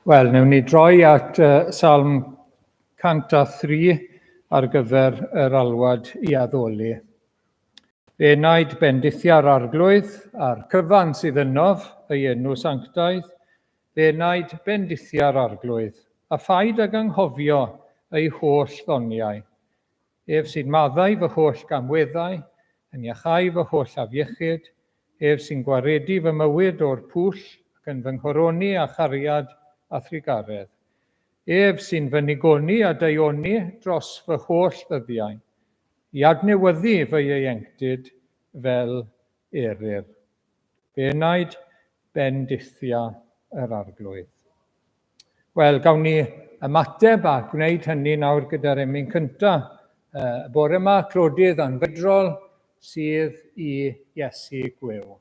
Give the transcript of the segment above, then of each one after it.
Wel, newn ni droi at Salm 103 ar gyfer yr alwad i addoli. Fe wnaed bendithiau'r arglwydd a'r cyfan sydd ynof, ei enw sanctaidd. Fe wnaed bendithiau'r arglwydd, a phaid ag anghofio ei holl ddoniau. Ef sy'n maddau fy holl gamweddau, yn iachau fy holl afiechyd, ef sy'n gwaredu fy mywyd o'r pwll ac yn fy nghoroni a chariad a thrigaredd. Ef sy'n fy nigoni a daioni dros fy holl ddyddiau, i adnewyddu fy ieuenctid fel eryr. Fe wnaed bendithia yr arglwydd. Wel, gawn ni ymateb a gwneud hynny nawr gyda'r emyn cyntaf. Bore yma, clodydd anfydrol sydd i Iesu gwyw.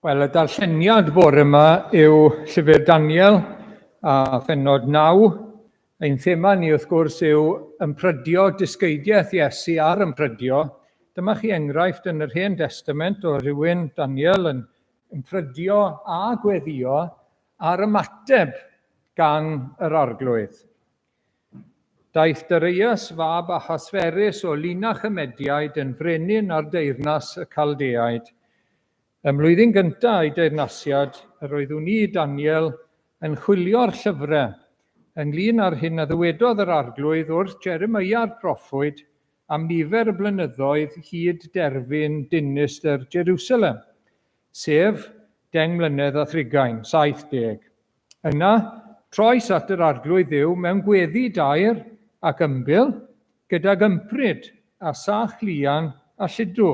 Wel, y darlleniad bore yma yw llyfr Daniel a phenod 9. Ein thema ni wrth gwrs yw ymprydio disgeidiaeth Iesu ar ymprydio. Dyma chi enghraifft yn yr Hen Testament o rywun, Daniel, yn ymprydio a gweddio ar ymateb gan yr arglwydd. Daeth Darius fab Ahasferus o linach y Mediaid yn frenin ar deyrnas y Caldeaid. Ym mlwyddyn gyntaf ei deyrnasiad, yr oeddwn i, Daniel, yn chwilio'r llyfrau, ynglyn â'r hyn a ddywedodd yr arglwydd wrth Jeremia'r proffwyd am nifer y blynyddoedd hyd derfyn dinistyr Jerusalem, sef 10 mlynedd a 70. Yna, troes at yr arglwydd Dduw mewn gweddi dair ac ymbil, gydag ympryd a sach lian a lludw.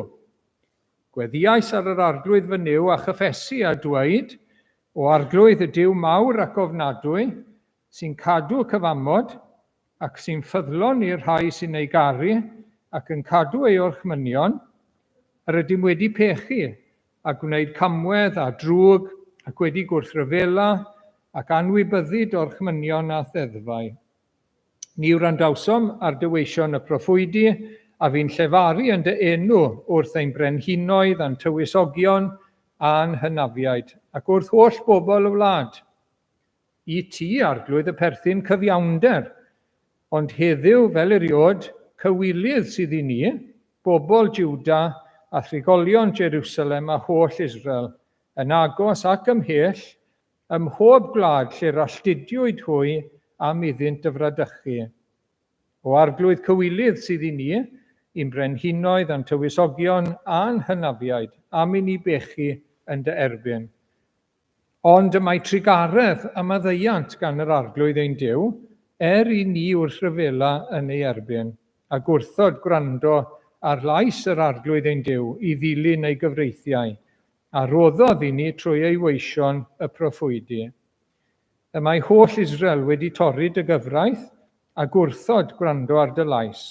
Gweddiais ar yr arglwydd fy niw a chyffesu a dweud, o arglwydd y Duw mawr ac ofnadwy, sy'n cadw cyfamod ac sy'n ffyddlon i'r rhai sy'n ei garu ac yn cadw ei orchmynion, yr ydym wedi pechu a gwneud camwedd a drwg ac wedi gwrthryfela ac anwybyddid orchmynion a ddeddfau. Ni wrandawsom ar dyweision y proffwydi a fi'n llefaru yn dy enw wrth ein brenhinoedd a'n tywysogion a'n hynafiaid ac wrth holl bobl y wlad. I ti arglwydd y perthyn cyfiawnder, ond heddiw fel eriod cywilydd sydd i ni, bobl Jiwda a thrigolion Jerusalem a holl Israel, yn agos ac ymhell, ym mhob gwlad lle'r alltudiwyd hwy am iddynt y fradychu. O arglwydd cywilydd sydd i ni, i'n brenhinoedd a'n tywysogion a'n hynafiaid, am i ni bechu yn dy erbyn. Ond y mae trigaredd a maddeiant gan yr arglwydd ein Duw, i ni wrth ryfela yn ei erbyn, a gwrthod gwrando ar lais yr arglwydd ein Duw i ddilyn ei gyfreithiau, a roddodd i ni trwy ei weision y proffwydi. Y mae holl Israel wedi torri dy gyfraith a gwrthod gwrando ar dy lais,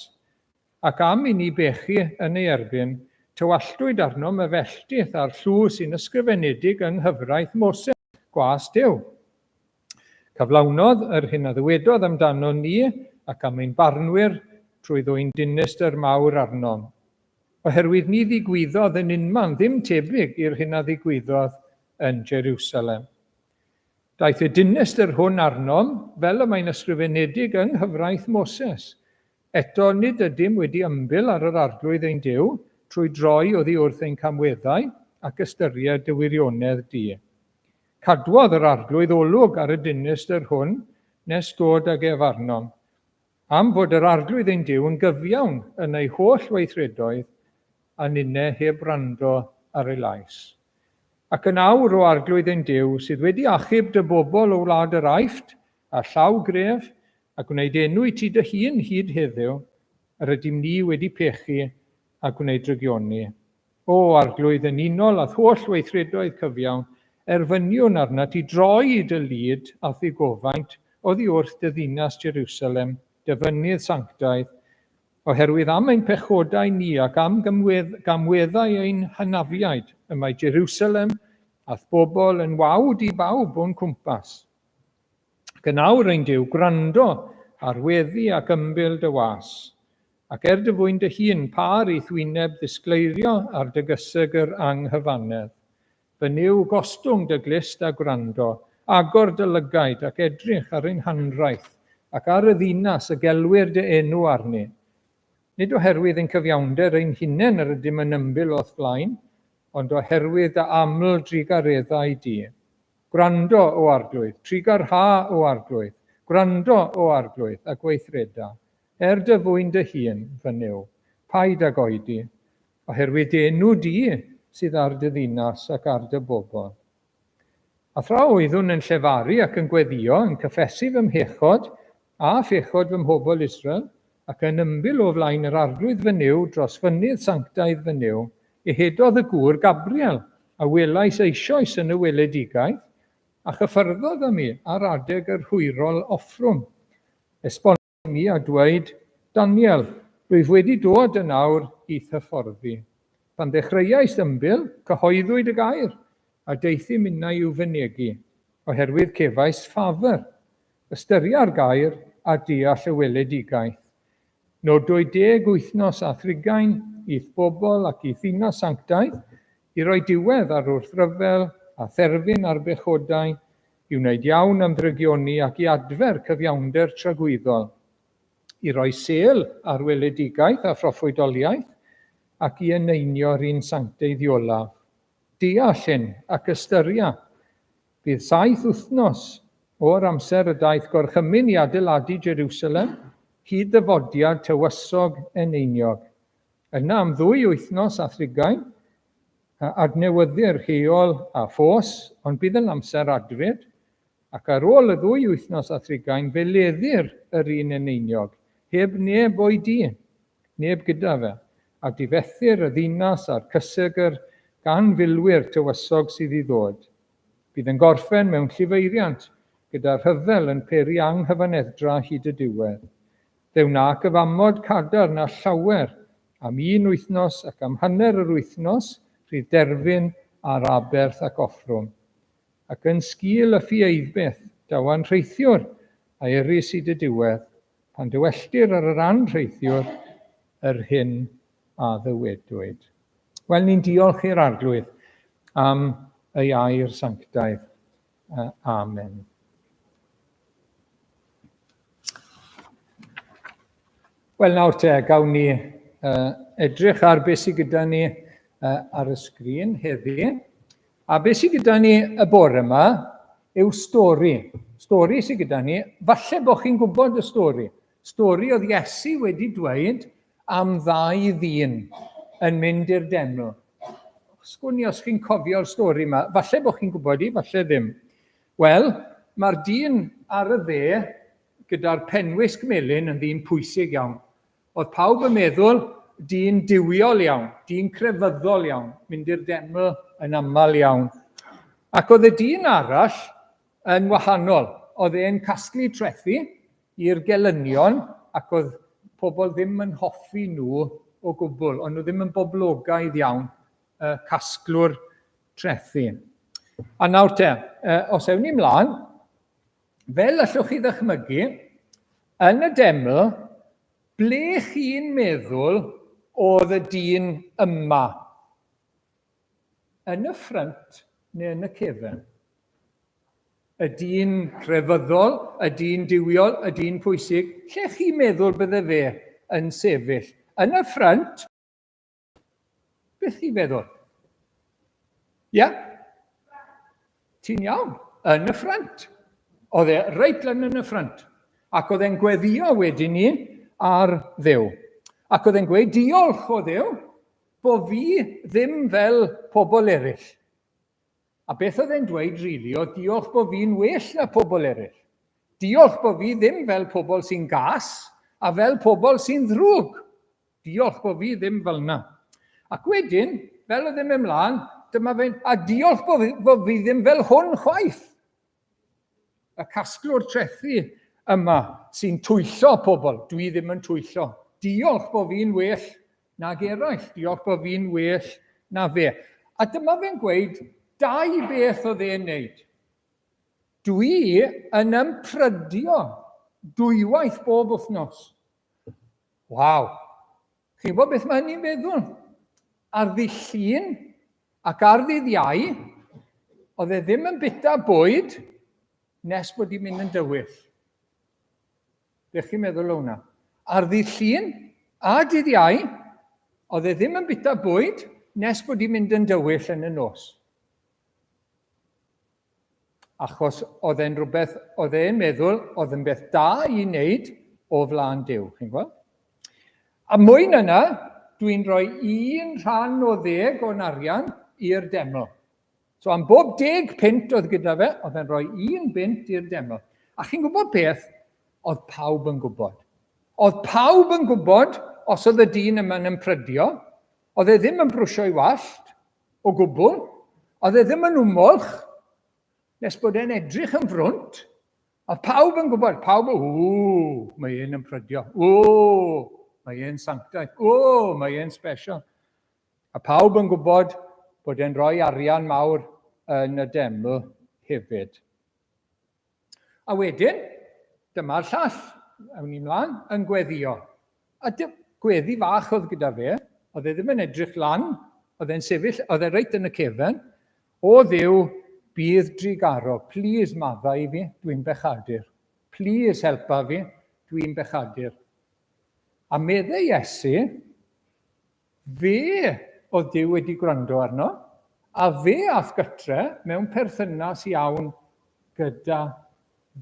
ac am i ni bechu yn ei erbyn, tywalltwyd arnom y felltith a'r llw sy'n ysgrifenedig yng nghyfraith Moses, gwas Duw. Cyflawnodd yr hyn a ddywedodd amdano ni ac am ein barnwyr trwy ddwy'n dinistyr mawr arnom. Oherwydd ni ddigwyddodd yn unman ddim tebyg i'r hyn a ddigwyddodd yn Jerusalem. Daeth y dinistyr hwn arnom fel y mae'n ysgrifenedig yng nghyfraith Moses. Eto nid ydym wedi ymbil ar yr arglwydd ein Duw trwy droi oddi wrth ein camweddau ac ystyried y wirionedd di. Cadwodd yr arglwydd olwg ar y dinistyr hwn nes dod ag ef arnom, am fod yr arglwydd ein Duw yn gyfiawn yn ei holl weithredoedd a ninne heb rando ar ei lais. Ac yn awr o arglwydd ein Duw sydd wedi achub dy bobl o wlad yr Aifft a llaw gref a gwneud enw i ti dy hun hyd heddiw, yr ydym ni wedi pechu a gwneud drygioni. O arglwydd yn unol a holl weithredoedd cyfiawn, erfyniwn arna ti droi i dy lyd a ddigofaint oddi wrth dy ddinas Jerusalem, dy fynydd sanctaidd, oherwydd am ein pechodau ni ac am gamweddau ein hynafiaid y mae Jerusalem ath bobl yn wawd i bawb o'n cwmpas. Ac yn awr ein Duw gwrando ar weddi ac ymbil dy was, ac dy fwyn dy hun par i thwyneb ddisgleirio ar dy gysygr anghyfanedd. Fy niw gostwng dy glist a gwrando, agor dy lygaid ac edrych ar ein hanraith, ac ar y ddinas y gelwyr dy enw arni. Nid oherwydd ein cyfiawnder ein hunain yr ydym yn ymbil o'th blaen, ond oherwydd dy aml drigareddau di. Gwrando o arglwydd, trigarha o arglwydd, gwrando o arglwydd a gweithreda, dy fwyn dy hun, fy niw, paid ag oedi, oherwydd enw di sydd ar dy ddinas ac ar dy bobl. A thra oeddwn yn llefaru ac yn gweddio, yn cyffesu fy mhechod a phechod fy mhobl Israel, ac yn ymbil o flaen yr arglwydd fy niw dros fynydd sanctaidd fy niw, hedodd y gŵr Gabriel a welais eisoes yn y weledigaeth, a chyffyrddodd ym mi ar adeg yr hwyrol offrwm. Esboniodd mi a dweud, Daniel, rwyf wedi dod yn awr i'th hyfforddi. Pan ddechreuais ymbil, cyhoeddwyd y gair, a deithi minnau i'w fynegu, oherwydd cefais ffafr, ystyria'r gair a deall y weledigaeth. Nodwyd 10 wythnos a 30 i'th bobl ac i'th ddinas sanctaidd i roi diwedd ar wrthryfel a therfyn ar bechodau, i wneud iawn am ddrygioni ac i adfer cyfiawnder tragwyddol. i roi sêl ar weledigaeth a phroffwydoliaeth ac i eneinio'r un sanctaidd iolaf. Deall hyn ac ystyria. Bydd 7 wythnos o'r amser y daeth gorchymyn i adeiladu Jerusalem, hyd ddyfodiad tywysog eneiniog. Yna am 2 wythnos a thrigain, adnewyddir rheol a ffos, ond bydd yn amser adfyd, ac ar ôl y 2 wythnos a thrigain, fe leddir yr un eneiniog, heb neb o'i dyn, neb gyda fe, a difethu'r y ddinas a'r cysegr gan filwyr tywysog sydd i ddod. Bydd yn gorffen mewn llifeiriant gyda rhyfel yn peri anghyfaneddra hyd y diwedd. Fe wna gyfamod cadarn a llawer am 1 wythnos ac am hanner yr wythnos rhydd derfyn ar aberth ac offrwm. Ac yn sgil y ffieidbeth dawan rheithiwr a erys hyd y diwedd, pan dywelltir ar yr anrheithiwr yr hyn a ddywedwyd. Wel, ni'n diolch i'r arglwydd am ei air sanctaidd. Amen. Wel, nawr te, gawn ni edrych ar beth sydd gyda ni ar y sgrin heddi. A beth sydd gyda ni y bore yma yw stori. Stori sydd gyda ni, falle bod chi'n gwybod y stori. Stori oedd Iesu wedi dweud am 2 ddyn yn mynd i'r deml. Sgwni os chi'n cofio'r stori yma, falle bod chi'n gwybod i, falle ddim. Wel, mae'r dyn ar y dde gyda'r penwisg melyn yn ddyn pwysig iawn. Oedd pawb yn meddwl dyn diwiol iawn, dyn crefyddol iawn, mynd i'r deml yn aml iawn. Ac oedd y dyn arall yn wahanol. Oedd e'n casglu trethu i'r gelynion ac oedd pobl ddim yn hoffi nhw o gwbl, ond nhw ddim yn boblogaidd iawn casglwr trethu. A nawr te, os ewn ni mlaen, fel allwch chi ddychmygu, yn y deml, ble chi'n meddwl oedd y dyn yma? Yn y ffrynt neu yn y cefn? Y dyn crefyddol, y dyn diwiol, y dyn pwysig, lle chi'n meddwl bydde fe yn sefyll? Yn y ffrynt, beth chi'n meddwl? Ia? Ti'n iawn? Yn y ffrynt. Oedd e reit lan yn y ffrynt. Ac oedd e'n gweddio wedyn ni ar Dduw. Ac oedd e'n gweud diolch o Dduw bod fi ddim fel pobl eraill. A beth oedd e'n dweud rili, oedd diolch bod fi'n well na pobl eraill. Diolch bod fi ddim fel pobl sy'n gas a fel pobl sy'n ddrwg. Diolch bod fi ddim fel yna. Ac wedyn, fel oedd e'n ymlaen, dyma fe, a diolch bod fi ddim fel hwn chwaith. Y casglwr trethu yma sy'n twyllo pobl, dwi ddim yn twyllo. Diolch bod fi'n well nag eraill. Diolch bod fi'n well na fe. A dyma fe'n gweud 2 beth oedd e'n neud. Dwi yn ympryddio 2 waith bob wythnos. Waw! Chi'n gwybod beth mae hynny'n feddwl? Ar ddydd Llun ac ar ddydd Iau, oedd e ddim yn bita bwyd nes bod i'n mynd yn dywyll. Beth chi'n meddwl o hwnna? Ar ddydd Llun a dydd Iau, oedd e ddim yn bita bwyd nes bod i'n mynd yn dywyll yn y nos. Achos oedd e'n rhywbeth, oedd e'n meddwl, oedd yn beth da i wneud o flaen Duw, chi'n gweld? A mwy na yna, dwi'n rhoi 1 rhan o 10 o'n arian i'r deml. So am bob 10 punt oedd gyda fe, oedd e'n rhoi 1 punt i'r deml. A chi'n gwybod beth? Oedd pawb yn gwybod. Oedd pawb yn gwybod os oedd y dyn yma'n ympryddio, oedd e ddim yn brwsio i wallt o gwbl, oedd e ddim yn wmolch, nes bod e'n edrych yn frwnt, a pawb yn gwybod, pawb, mae e'n ympryddio, mae e'n sanctaidd, mae e'n special. A pawb yn gwybod bod e'n rhoi arian mawr yn y deml hefyd. A wedyn, dyma'r llall, awn ni mlaen, yn gweddio. A gweddi fach oedd gyda fe, oedd e ddim yn edrych lan, oedd e'n sefyll, oedd e reit yn y cefn, o Dduw, bydd drigaro, please maddau fi, dwi'n bechadur. Please helpa fi, dwi'n bechadur. A meddai Iesu, fe oedd Duw wedi gwrando arno, a fe ath gytre mewn perthynas iawn gyda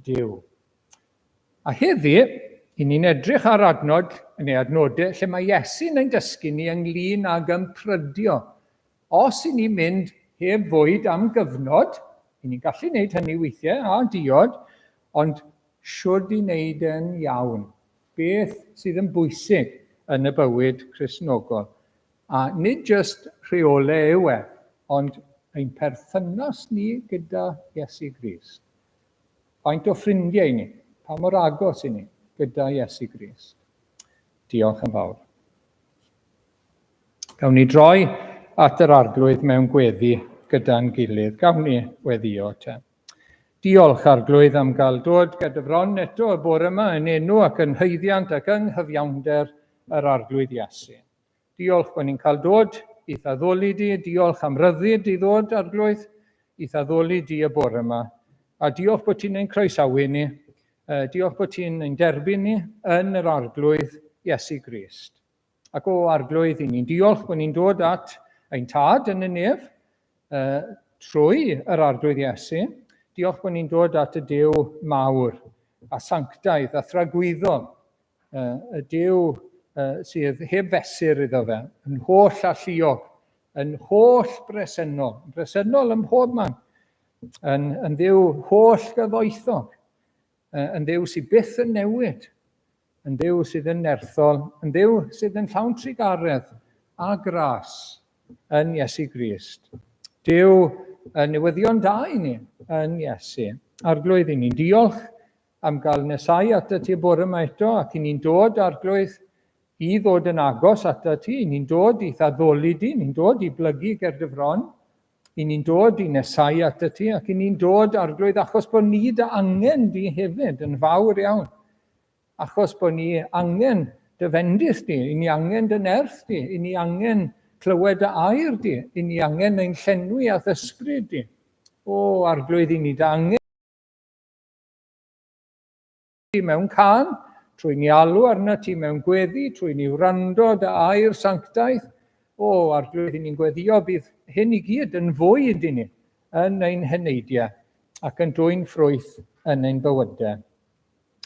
Duw. A heddi, i ni'n edrych ar adnodau lle mae Iesu'n ein dysgu ni ynglyn ag ymprydio. Os i ni'n mynd heb fwyd am gyfnod, i ni'n gallu gwneud hynny weithiau a diod, ond siwrd i wneud yn iawn. Beth sydd yn bwysig yn y bywyd Cristnogol. A nid jyst rheolau yw e, ond ein perthynas ni gyda Iesu Grist. Faint o ffrindiau ni, pa mor agos i ni gyda Iesu Grist. Diolch yn fawr. Gawn ni droi at yr arglwydd mewn gweddi gyda'n gilydd. Gawn ni weddio te. Diolch arglwydd am gael dod gyda bron eto y bore yma yn enw ac yn haeddiant ac yng nghyfiawnder yr arglwydd Iesu. Diolch bod ni'n cael dod i ddaddoli di, diolch am ryddid i ddod arglwydd i ddaddoli di y bore yma. A diolch bod ti'n ein croesawu ni, diolch bod ti'n ein derbyn ni yn yr arglwydd Iesu Grist. Ac o arglwydd i ni'n diolch bod ni'n dod at ein tad yn y nef trwy yr arglwydd Iesu. Diolch bod ni'n dod at y Duw mawr a sanctaidd a thragwyddol, y Duw sydd heb fesur iddo fe, yn holl a lluog, yn holl bresennol ym mhob man, yn Dduw holl gyfoethog, yn Dduw sydd byth yn newid, yn Dduw sydd yn nerthol, yn Dduw sydd yn llawn trigaredd a gras yn Iesu Grist. Duw yn newyddion da i ni yn Iesu. Arglwydd i ni, diolch am gael nesau at y ti bore yma eto, ac i ni'n dod arglwydd i ddod yn agos at y ti, i ni'n dod i ddaddoli di, ni'n dod i blygu Gerdyfron, i ni'n dod i nesau at y ti, ac i ni'n dod arglwydd achos bod ni dy angen di hefyd yn fawr iawn. Achos bod ni angen dy fendith di, i ni angen dy nerth di, i ni angen clywed y air di, i ni angen ein llenwi a ddysbryd di. O, arglwydd i ni dy angen mewn can, trwy ni alw arna ti mewn gweddi, trwy ni wrando dy air sanctaeth. O, arglwydd i ni'n gweddio bydd hyn i gyd yn fwyd i ni yn ein heneidiau ac yn dwy'n ffrwyth yn ein bywydau.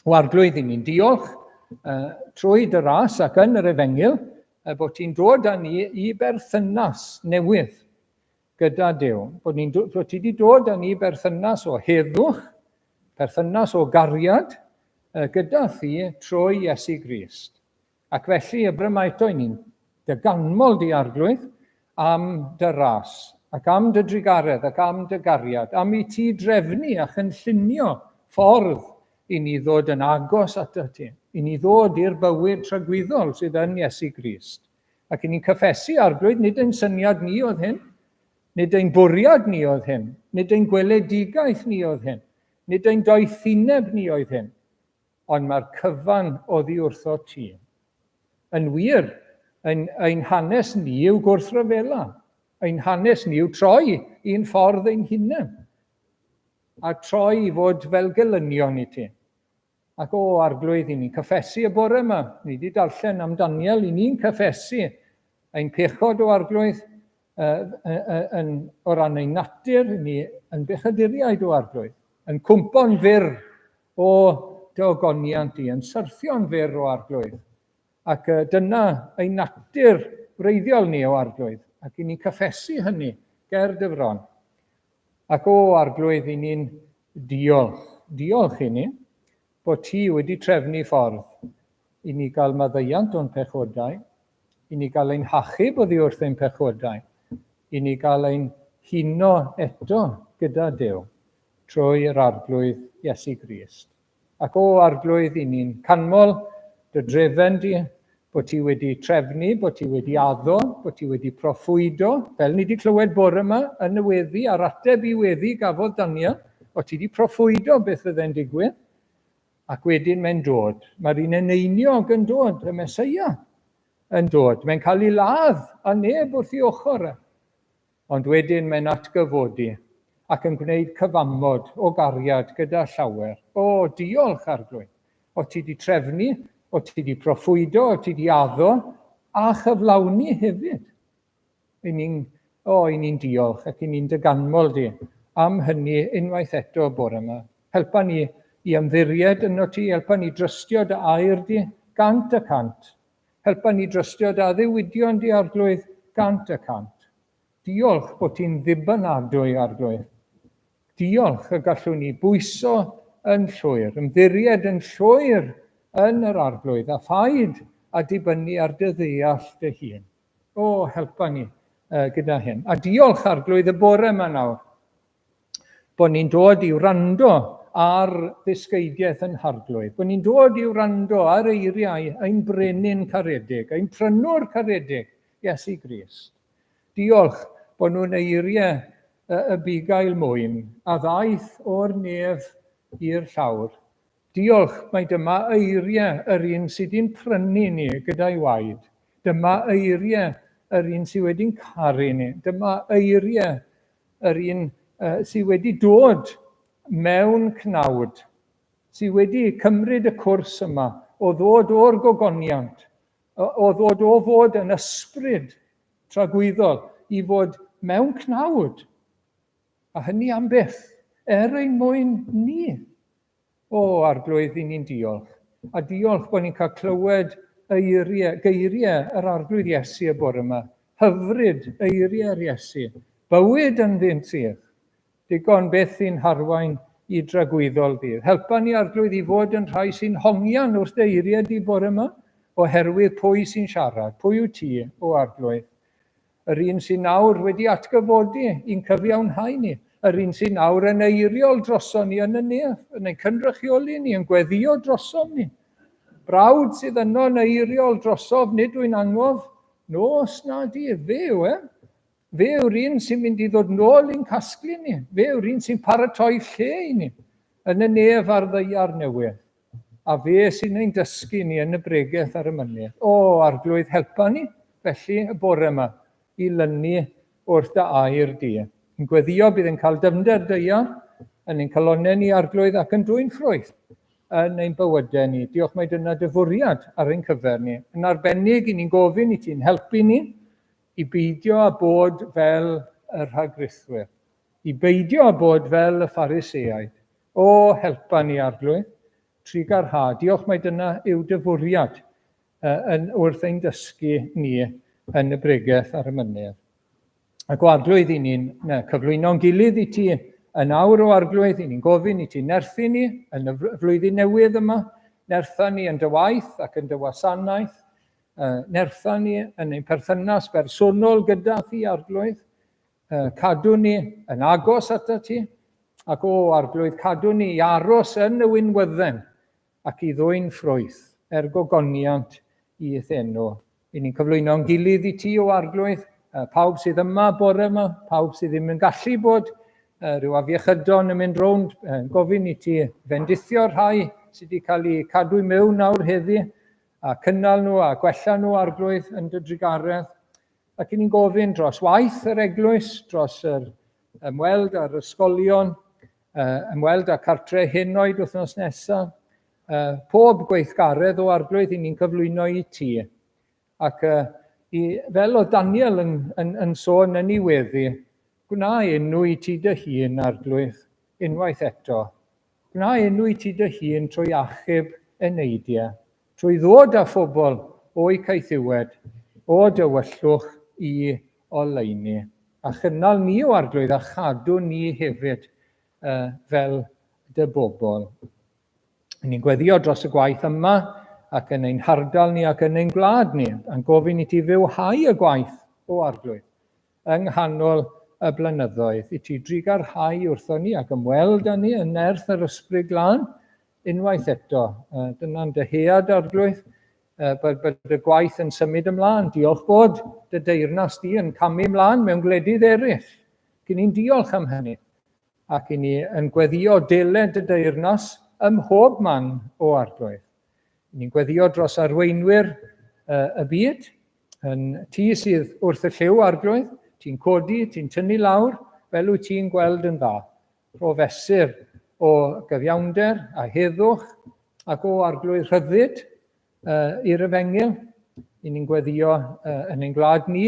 O, arglwydd i ni'n diolch trwy dy ras ac yn yr Efengil bod ti'n dod â ni i berthynas newydd gyda Duw. Bod ti wedi dod â ni i berthynas o heddwch, perthynas o gariad gyda thi trwy Iesu Grist. Ac felly, y bryma eto i ni'n dyganmol di arglwydd am dy ras, ac am dy drigaredd, ac am dy gariad, am i ti drefnu a chynllunio ffordd i ni ddod yn agos at ti, i ni ddod i'r bywyd tragwyddol sydd yn Iesu Grist. Ac i ni'n cyffesu arglwydd, nid ein syniad ni oedd hyn, nid ein bwriad ni oedd hyn, nid ein gweledigaeth ni oedd hyn, nid ein doethineb ni oedd hyn, ond mae'r cyfan oddi wrtho ti. Yn wir, ein hanes ni yw gwrthryfela, ein hanes ni yw troi i'n ffordd ein hunain, a troi i fod fel gelynion i ti. Ac o, arglwydd i ni'n cyffesu y bore yma, ni wedi darllen am Daniel, i ni'n cyffesu ein pechod o arglwydd o ran ein natur, ni yn bechaduriaid o arglwydd, yn cwmpo'n fyr o dy ogoniant i, yn syrthio'n fyr o arglwydd. Ac dyna ein natur wreiddiol ni o arglwydd, ac i ni'n cyffesu hynny ger dyfron. Ac o, arglwydd i ni'n diolch i ni, bod ti wedi trefnu ffordd i ni gael maddeiant o'n pechodau, i ni gael ein hachub oddi wrth ein pechodau, i ni gael ein huno eto gyda Duw trwy'r arglwydd Iesu Grist. Ac o, arglwydd i ni'n canmol dy drefen di, bod ti wedi trefnu, bod ti wedi addo, bod ti wedi proffwydo, fel ni wedi clywed bore yma yn y weddi, a'r ateb i weddi gafodd Daniel, bod ti wedi proffwydo beth ydde'n digwydd, ac wedyn mae'n dod. Mae'r un eneiniog yn dod, y Meseia yn dod. Mae'n cael ei ladd a neb wrth ei ochr. Ond wedyn mae'n atgyfodi ac yn gwneud cyfamod o gariad gyda llawer. O, diolch arglwydd. O ti wedi trefnu, o ti wedi proffwydo, o ti wedi addo, a chyflawni hefyd. I ni'n diolch ac i ni'n dyganmol di am hynny unwaith eto bore yma. Helpa ni i ymddiried yno ti, helpa ni drystio dy air di gant y cant. Helpa ni drystio dy ddiwydion di Arglwydd gant y cant. Diolch bod ti'n ddibynadwy Arglwydd. Diolch y gallwn ni bwyso yn llwyr, ymddiried yn llwyr yn yr Arglwydd, a phaid a dibynnu ar dy ddeall dy hun. O, helpa ni gyda hyn. A diolch Arglwydd y bore yma nawr, bod ni'n dod i wrando ar ddysgeidiaeth yn Arglwydd, bod ni'n dod i wrando ar eiriau ein brenin caredig, ein prynwr caredig, Iesu Grist. Diolch bod nhw'n eiriau y bugail mwyn, a ddaeth o'r nef i'r llawr. Diolch, mae dyma eiriau yr un sydd wedi'n prynu ni gyda'i waed. Dyma eiriau yr un sydd wedi'n caru ni. Dyma eiriau yr un sydd wedi dod mewn cnawd, sydd wedi cymryd y cwrs yma o ddod o'r gogoniant, o ddod o fod yn ysbryd tragwyddol i fod mewn cnawd. A hynny am byth, ein mwyn ni. O, Arglwydd, i ni'n diolch. A diolch bod ni'n cael clywed geiriau yr Arglwydd Iesu y bore yma. Hyfryd eiriau'r Iesu. Bywyd yn ddyntydd. Digon beth i'n harwain i dragwyddol ddydd. Helpa ni Arglwydd i fod yn rhai sy'n hongian wrth eiriau di bore yma, oherwydd pwy sy'n siarad. Pwy yw ti, o Arglwydd? Yr un sy'n nawr wedi atgyfodi i'n cyfiawnhau ni. Yr un sy'n nawr yn eiriol droson ni yn y nef, yn ein cynrychioli ni, yn gweddio drosom ni. Brawd sydd yno yn eiriol drosof, nid wy'n angof, nos na di, fe yw e. Fe yw'r un sy'n mynd i ddod nôl i'n casglu ni. Fe yw'r un sy'n paratoi lle i ni yn y nef ar ddeiar newydd. A fe sy'n ein dysgu ni yn y bregaeth ar y mynydd. O, Arglwydd, helpa ni, felly y bore yma, i lynu wrth dy air di. Yn gweddio bydd yn cael dyfnder deiar yn ein calonau ni Arglwydd ac yn dwy'n ffrwyth yn ein bywydau ni. Diolch mai dyna dy fwriad ar ein cyfer ni. Yn arbennig i ni'n gofyn i ti'n helpu ni i beidio a bod fel y rhagrithwyr, i beidio a bod fel y Phariseaid. O, helpa ni Arglwydd, trigar ha. Diolch mai dyna yw dy fwriad wrth ein dysgu ni yn y bregaeth ar y mynydd. Ac o Arglwydd i ni'n cyflwyno'n gilydd i ti yn awr o Arglwydd, i ni'n gofyn i ti nerthu ni yn y flwyddyn newydd yma, nertha ni yn dy waith ac yn dy wasanaeth, nertha ni yn ein perthynas bersonol gyda ti Arglwydd, cadw ni yn agos ata ti, ac o Arglwydd cadw ni i aros yn y wynwydden ac i ddwy'n ffrwyth gogoniant i thenw. I ni'n cyflwyno'n gilydd i ti o Arglwydd, pawb sydd yma bore yma, pawb sydd ddim yn gallu bod, rhyw afiechydon yn mynd rownd, gofyn i ti fendithio rhai sydd wedi cael eu cadw mewn nawr heddi, a cynnal nhw a gwella nhw Arglwydd yn dy drigaredd. Ac i ni'n gofyn dros waith yr eglwys, dros yr ymweld ar ysgolion, ymweld â cartre henoed wythnos nesaf, pob gweithgaredd o Arglwydd i ni'n cyflwyno i ti. Ac fel o Daniel yn sôn yn ei weddi, gwna enw i ti dy hun Arglwydd, unwaith eto. Gwna enw i ti dy hun trwy achub eneidiau, trwy ddod â phobl o'i caethiwed, o dywyllwch i oleuni. A chynnal ni o Arglwydd a chadw ni hefyd fel dy bobl. Ni'n gweddio dros y gwaith yma, ac yn ein hardal ni ac yn ein gwlad ni, yn gofyn i ti fywhau y gwaith o Arglwydd yng nghanol y blynyddoedd, i ti drigarhau wrthon ni ac ymweld â ni yn nerth yr ysbryd glân unwaith eto. Dyna'n dyhead Arglwydd, bod y gwaith yn symud ymlaen. Diolch bod dy deyrnas di yn camu ymlaen mewn gwledydd eraill. Gyn ni'n diolch am hynny. Ac i ni yn gweddio deled y deyrnas ym mhob man o Arglwydd. Ni'n gweddio dros arweinwyr y byd, yn ti sydd wrth y lliw Arglwydd, ti'n codi, ti'n tynnu lawr, fel wyt ti'n gweld yn dda. Profesur o gyfiawnder a heddwch ac o Arglwydd rhyddid, i'r Efengyl, i ni'n gweddio yn ein gwlad ni,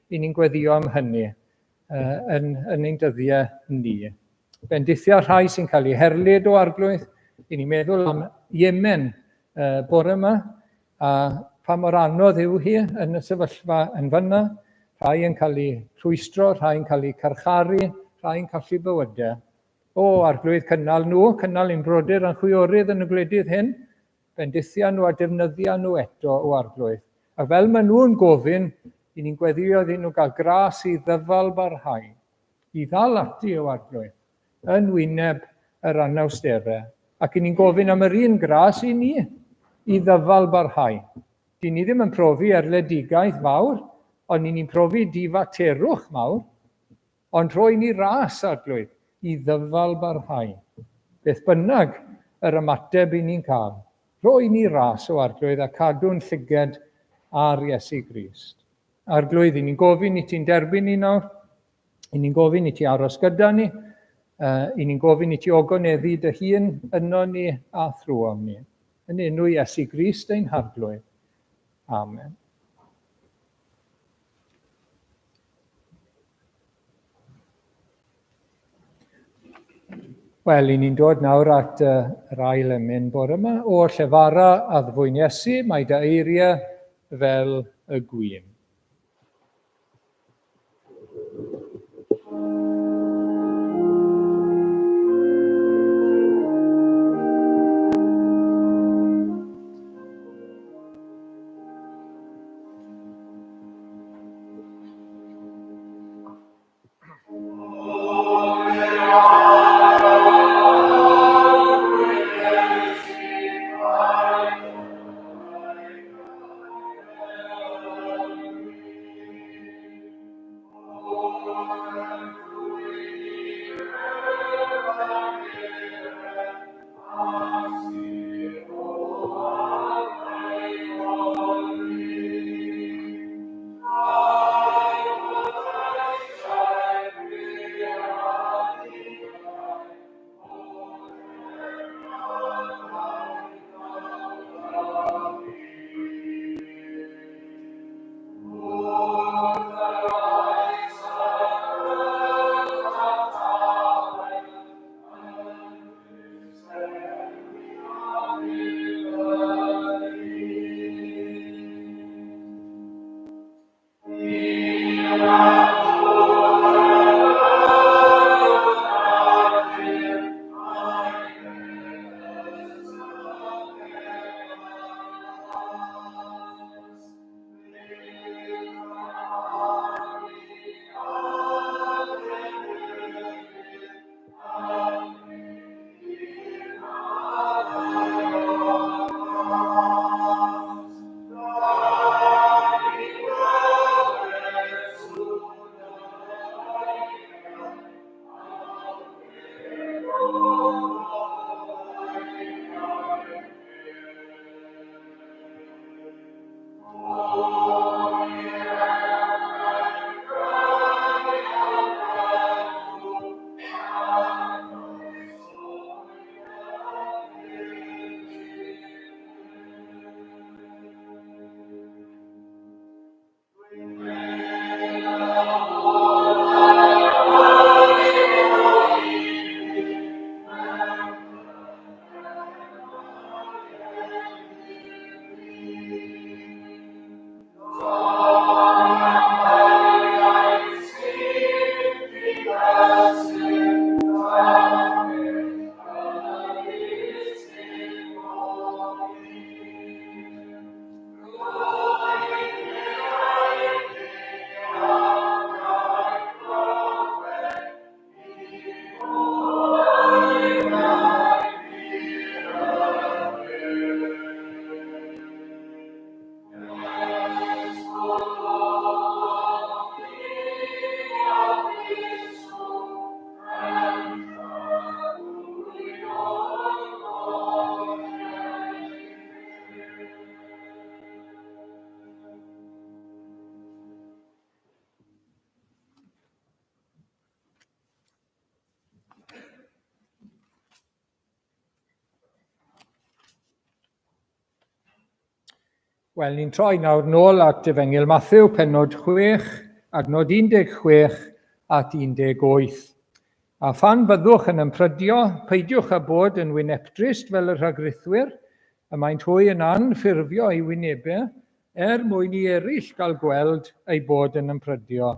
i ni'n gweddio am hynny yn ein dyddiau ni. Bendithia rhai sy'n cael eu herlyd o arglwydd, i ni'n meddwl am Iemen bore yma, a pa mor anodd yw hi yn y sefyllfa yn fyna, rhai yn cael eu rhwystro, rhai yn cael eu carcharu, rhai yn colli bywydau. O arglwydd cynnal nhw, cynnal ein brodyr a'n chwiorydd yn y gwledydd hyn, bendithia nhw a defnyddia nhw eto o arglwydd. A fel maen nhw'n gofyn, i ni'n gweddio iddyn nhw gael gras i ddyfal barhau, i ddal ati o arglwydd, yn wyneb yr anawsterau. Ac i ni'n gofyn am yr un gras i ni, i ddyfal barhau. Di ni ddim yn profi erledigaeth fawr, ond ni'n profi difaterwch mawr, ond rhoi ni ras arglwydd i ddyfal barhau. Beth bynnag yr ymateb i ni'n cael, rhoi ni ras o arglwydd a cadw'n llyged ar Iesu Grist. Arglwydd, i ni'n gofyn i ti'n derbyn ni nawr, i ni'n gofyn i ti aros gyda ni, i ni'n gofyn i ti ogoneddu dy hun yno ni a thrwom ni. Yn enw Iesu Grist ein harglwydd. Amen. Wel, i ni'n dod nawr at yr ail emyn bore yma. O llefara a ddfwyn Iesu, mae dy eiriau fel y gwyn. Wel, ni'n troi nawr nôl at Efengyl Mathew, pennod 6, adnod 16 at 18. A phan byddwch yn ympryddio, peidiwch â bod yn wynebdrist fel y rhagrythwyr, a maent hwy yn anffurfio eu wynebau, mwyn i eraill gael gweld ei bod yn ympryddio.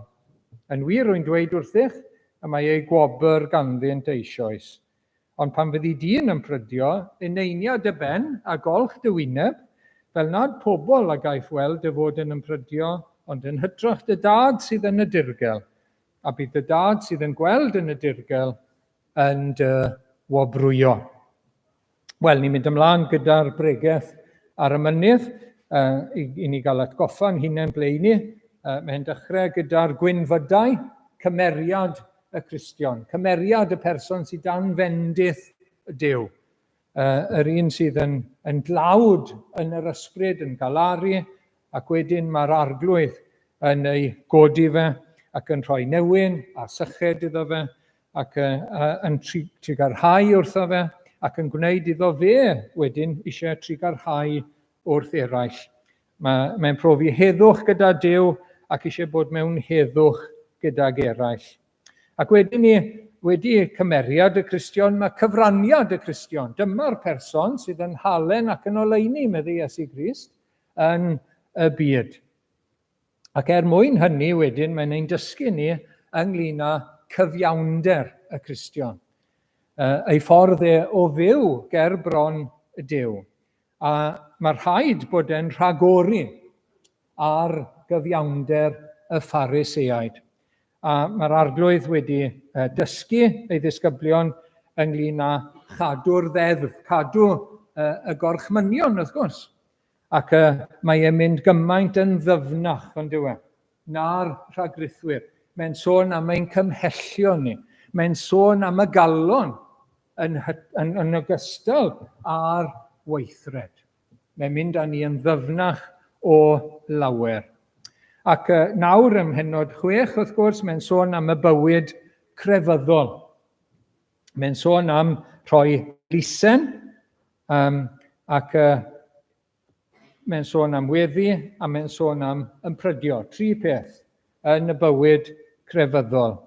Yn wir rwy'n dweud wrthych, a mae ei gwobr ganddynt eisoes. Ond pan fyddi di'n ympryddio, uneiniad y ben a golch dy wyneb, fel nad pobl a gaiff weld y fod yn ympryddio, ond yn hytrach dy dad sydd yn y dirgel, a bydd dy dad sydd yn gweld yn y dirgel yn dy wobrwyo. Wel, ni'n mynd ymlaen gyda'r bregaeth ar y mynydd, i ni gael atgoffa'n hunain bleuni. Mae'n dechrau gyda'r gwynfydau, cymeriad y Cristion, cymeriad y person sydd dan fendith y Duw. Yr un sydd yn dlawd yn yr ysbryd, yn galaru, ac wedyn mae'r arglwydd yn ei godi fe, ac yn rhoi newyn a syched iddo fe, ac yn trigarhau wrtho fe, ac yn gwneud iddo fe wedyn eisiau trigarhau wrth eraill. Mae'n profi heddwch gyda Duw ac eisiau bod mewn heddwch gyda'r eraill. Ac wedyn ni wedi cymeriad y Cristion, mae cyfraniad y Cristion. Dyma'r person sydd yn halen ac yn oleuni, medde Iesu Grist, yn y byd. Ac mwyn hynny wedyn, mae'n ein dysgu ni ynglyn â cyfiawnder y Cristion. Ei ffordd o fyw ger bron y Duw. A mae rhaid bod e'n rhagori ar gyfiawnder y Phariseaid. A mae'r arglwydd wedi dysgu ei ddisgyblion ynglyn â chadw'r ddeddf, cadw y gorchmynion, wrth gwrs. Ac mae e'n mynd gymaint yn ddyfnach, ond yw e, na'r rhagrythwyr. Mae'n sôn am ein cymhellio ni. Mae'n sôn am y galon yn ogystal â'r weithred. Mae'n mynd â ni yn ddyfnach o lawer. Ac nawr ym mhennod 6, wrth gwrs, mae'n sôn am y bywyd crefyddol. Mae'n sôn am rhoi lusen, ac mae'n sôn am weddi, a mae'n sôn am ympryddio. 3 peth yn y bywyd crefyddol.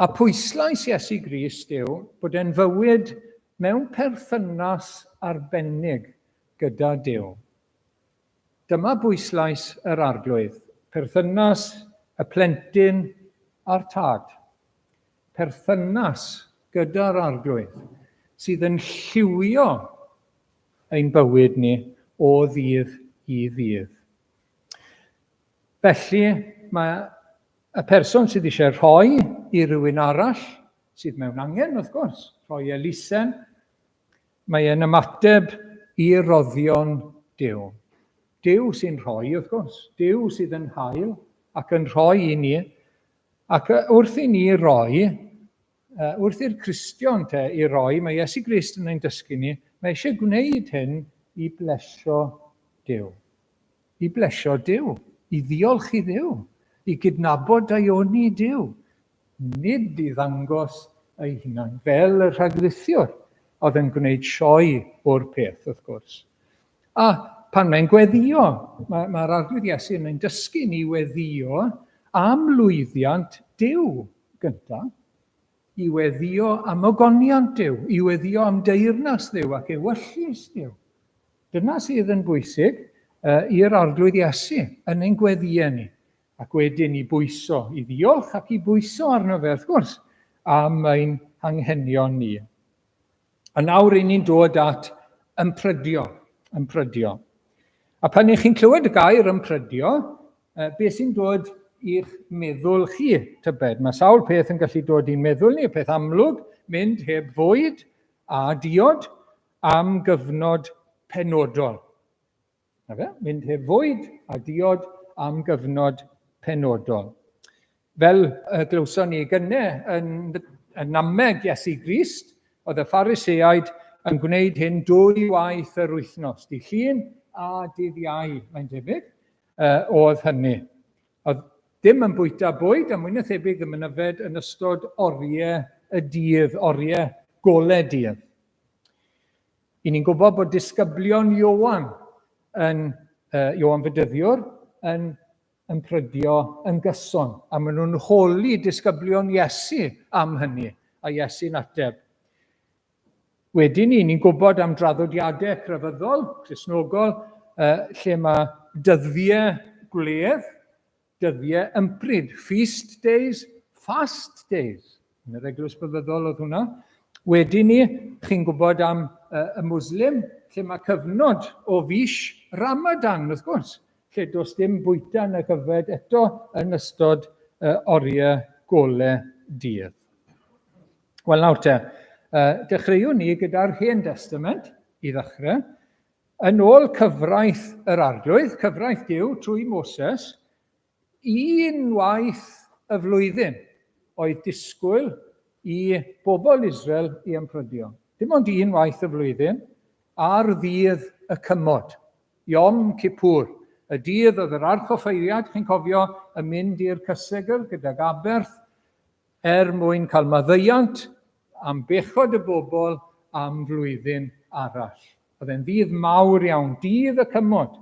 A pwyslais Iesu Grist yw bod e'n fywyd mewn perthynas arbennig gyda Duw. Dyma bwyslais yr arglwydd, perthynas y plentyn a'r tad. Perthynas gyda'r arglwydd sydd yn lliwio ein bywyd ni o ddydd i ddydd. Felly, mae y person sydd eisiau rhoi i rywun arall, sydd mewn angen, wrth gwrs, rhoi elusen, mae e'n ymateb i roddion Duw. Duw sy'n rhoi, wrth gwrs. Duw sydd yn hael ac yn rhoi i ni. Ac wrth i ni roi, wrth i'r Cristion i roi, mae Iesu Grist yn ein dysgu ni, mae eisiau gwneud hyn i blesio Duw. I blesio Duw, i ddiolch i Dduw, i gydnabod aioni Duw. Nid i ddangos ei hunain, fel y rhagrithiwr oedd yn gwneud sioe o'r peth, wrth gwrs. A pan mae'n gweddio, mae'r arglwydd Iesu yn ein dysgu ni weddio am lwyddiant Duw gyntaf, i weddio am ogoniant Duw, i weddio am deyrnas Duw ac ewyllus Duw. Dyna sydd yn bwysig i'r arglwydd Iesu yn ein gweddiau ni, ac wedyn i bwyso, i ddiolch ac i bwyso arno fe, wrth gwrs, am ein anghenion ni. A nawr i ni'n dod at ympryddio. A pan chi'n clywed y gair ympryddio, beth sy'n dod i'ch meddwl chi tybed? Mae sawl peth yn gallu dod i'n meddwl ni, peth amlwg, mynd heb fwyd a diod am gyfnod penodol. Mynd heb fwyd a diod am gyfnod penodol. Fel glywson ni gynnau yn nameg Iesu Grist, oedd y Phariseaid yn gwneud hyn 2 waith yr wythnos, dydd Llun a dydd Iau, mae'n debyg, oedd hynny. Oedd dim yn bwyta bwyd, a mwy na thebyg ddim yn yfed yn ystod oriau y dydd, oriau golau dydd. I ni'n gwybod bod disgyblion Iowan yn Ioan Fydyddiwr yn prydio yn gyson. A maen nhw'n holi disgyblion Iesu am hynny, a Iesu'n ateb. Wedyn ni'n gwybod am draddodiadau crefyddol, Cristnogol, lle mae dyddiau gwledd, dyddiau ympryd, feast days, fast days. Yn yr eglwys byddol oedd hwnna. Wedyn ni, chi'n gwybod am y Muslim, lle mae cyfnod o fis Ramadan, wrth gwrs, lle does dim bwyta yn y cyfed eto yn ystod oriau golau dydd. Wel nawr te, dechreuwn ni gyda'r Hen Testament, i ddechrau, yn ôl cyfraith yr arglwydd, cyfraith Duw trwy Moses, unwaith y flwyddyn oedd disgwyl i bobl Israel i ymprydio. Dim ond unwaith y flwyddyn, ar ddydd y cymod, Yom Kippur, y dydd oedd yr arch offeiriad, chi'n cofio, yn mynd i'r cysegr gydag aberth, mwyn cael maddeuant am bechod y bobl am flwyddyn arall. Oedd e'n ddydd mawr iawn, dydd y cymod.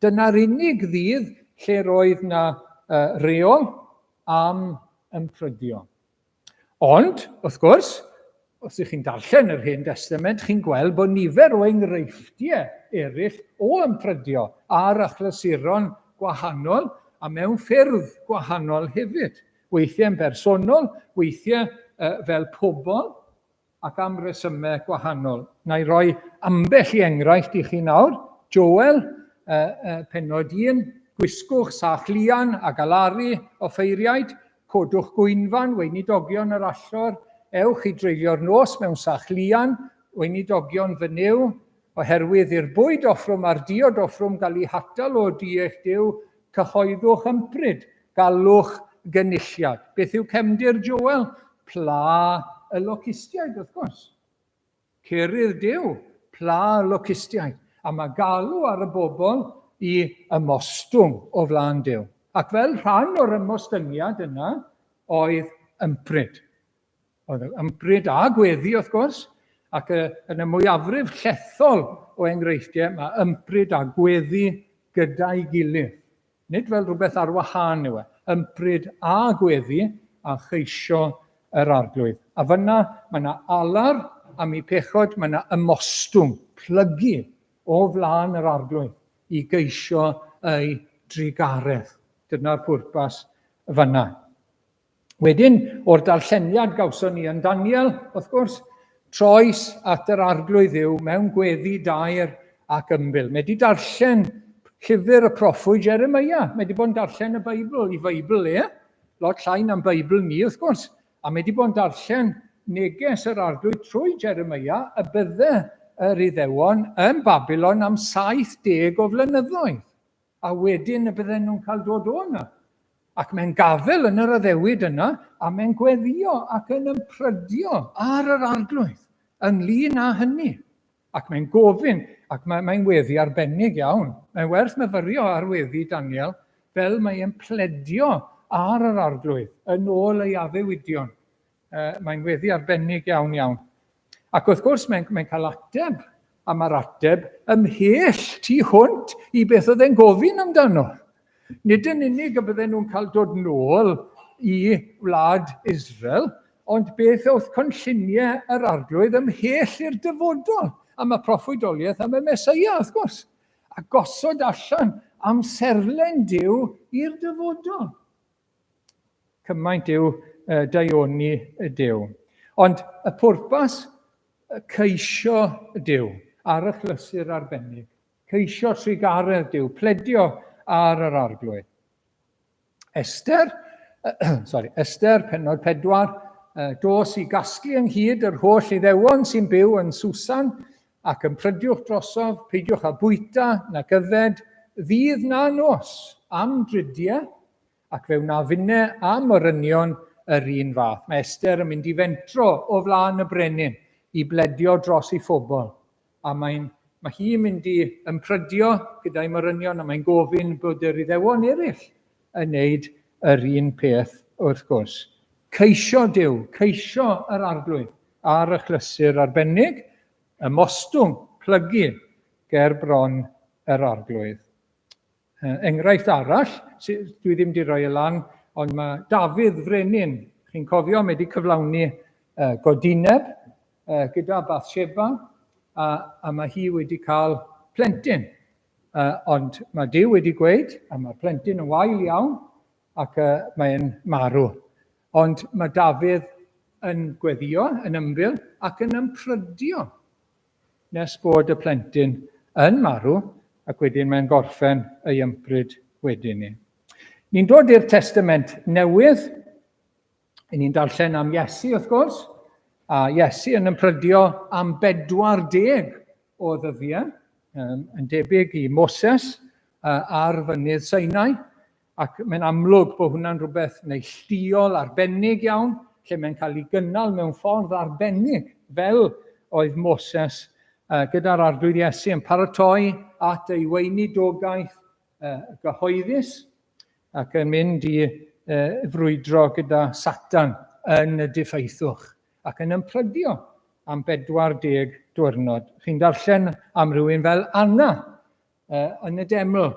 Dyna'r unig ddydd lle roedd na reol am ymprydio. Ond, wrth gwrs, os ych chi'n darllen yr Hen Testament, chi'n gweld bod nifer o enghreifftiau eraill o ymprydio ar achlasuron gwahanol a mewn ffyrdd gwahanol hefyd. Weithiau yn bersonol, weithiau fel pobl ac am resymau gwahanol. Na i roi ambell i enghraifft i chi nawr. Joel, pennod 1, gwisgwch sach lian a galaru offeiriaid, codwch gwynfan, weinidogion yr allor, ewch i dreulio'r nos mewn sach lian, weinidogion fy new, oherwydd i'r bwyd offrwm a'r diod offrwm gael ei hatal o di eich Duw, cyhoeddwch ympryd, galwch gynulliad. Beth yw cefndir Joel? Pla y locustiaid, wrth gwrs. Cerydd Duw, pla y locustiaid. A mae galw ar y bobl i ymostwng o flaen Duw. Ac fel rhan o'r ymostyngiad yna, oedd ympryd. Oedd ympryd a gweddi, wrth gwrs, ac yn y mwyafrif llethol o enghreifftiau, mae ympryd a gweddi gyda'i gilydd. Nid fel rhywbeth ar wahân yw e. Ympryd a gweddi a cheisio yr arglwydd. A fyna, mae yna alar am ei pechod, mae yna ymostwng, plygu o flaen yr arglwydd i geisio ei drigaredd. Dyna'r pwrpas fyna. Wedyn, o'r darlleniad gawson ni yn Daniel, wrth gwrs, troes at yr arglwydd yw mewn gweddi dair ac ymbil. Mae wedi darllen llyfr y proffwyd Jeremia. Mae wedi bod yn darllen y Beibl, i Feibl lot llai na'n Beibl ni, wrth gwrs. A mae wedi bod yn darllen neges yr arglwydd trwy Jeremia, y bydde yr Iddewon yn Babylon am 70 o flynyddoedd. A wedyn y bydden nhw'n cael dod o yna. Ac mae'n gafel yn yr addewid yna, a mae'n gweddio ac yn ymprydio ar yr arglwydd, ynglyn â hynny. Ac mae'n gofyn, ac mae'n weddi arbennig iawn. Mae'n werth myfyrio ar weddi Daniel, fel mae'n pledio ar yr arglwydd, yn ôl ei addewidion. Mae'n weddi arbennig iawn iawn. Ac wrth gwrs, mae'n cael ateb, a mae'r ateb ymhell tu hwnt i beth oedd e'n gofyn amdano. Nid yn unig y bydden nhw'n cael dod nôl i wlad Israel, ond beth oedd cynlluniau yr arglwydd ymhell i'r dyfodol. A mae proffwydoliaeth am y Meseia, wrth gwrs. A gosod allan amserlen Duw i'r dyfodol. Cymaint yw daioni y Duw. Ond y pwrpas ceisio Duw ar y chlysur arbennig. Ceisio trigaredd Duw, pledio ar yr arglwydd. Esther, pennod 4, dos i gasglu ynghyd yr holl Iddewon sy'n byw yn Susan, ac yn prydiwch drosodd, peidiwch â bwyta na gyfed, ddydd na nos am dridiau, ac fe wna finnau am orynion yr un fath. Mae Esther yn mynd i fentro o flaen y brenin i bledio dros ei phobl. A mae hi'n mynd i ymprydio gyda'i morynion, a mae'n gofyn bod yr Iddewon eraill yn wneud yr un peth wrth gwrs. Ceisio Duw, ceisio yr arglwydd ar y chlysur arbennig, ymostwng, plygu ger bron yr arglwydd. Enghraifft arall, dwi ddim wedi rhoi y lan, ond mae Dafydd Frenin, chi'n cofio, mae wedi cyflawni godineb gyda Bathsheba, a mae hi wedi cael plentyn. Ond mae Duw wedi gweud, a mae'r plentyn yn wael iawn, ac mae'n marw. Ond mae Dafydd yn gweddio, yn ymbil, ac yn ympryddio nes bod y plentyn yn marw, ac wedyn mae'n gorffen ei ympryd wedyn ni. Ni'n dod i'r Testament Newydd, ni'n darllen am Iesu wrth gwrs, a Iesu yn ymprydio am 40 o ddyddiau, yn debyg i Moses ar fynydd Sinai, ac mae'n amlwg bod hwnna'n rhywbeth neilltuol arbennig iawn, lle mae'n cael ei gynnal mewn ffordd arbennig, fel oedd Moses gyda'r arglwydd Iesu yn paratoi at ei weinidogaeth gyhoeddus ac yn mynd i frwydro gyda Satan yn y diffeithwch ac yn ympryddio am 40 diwrnod. Chi'n darllen am rywun fel Anna yn y deml,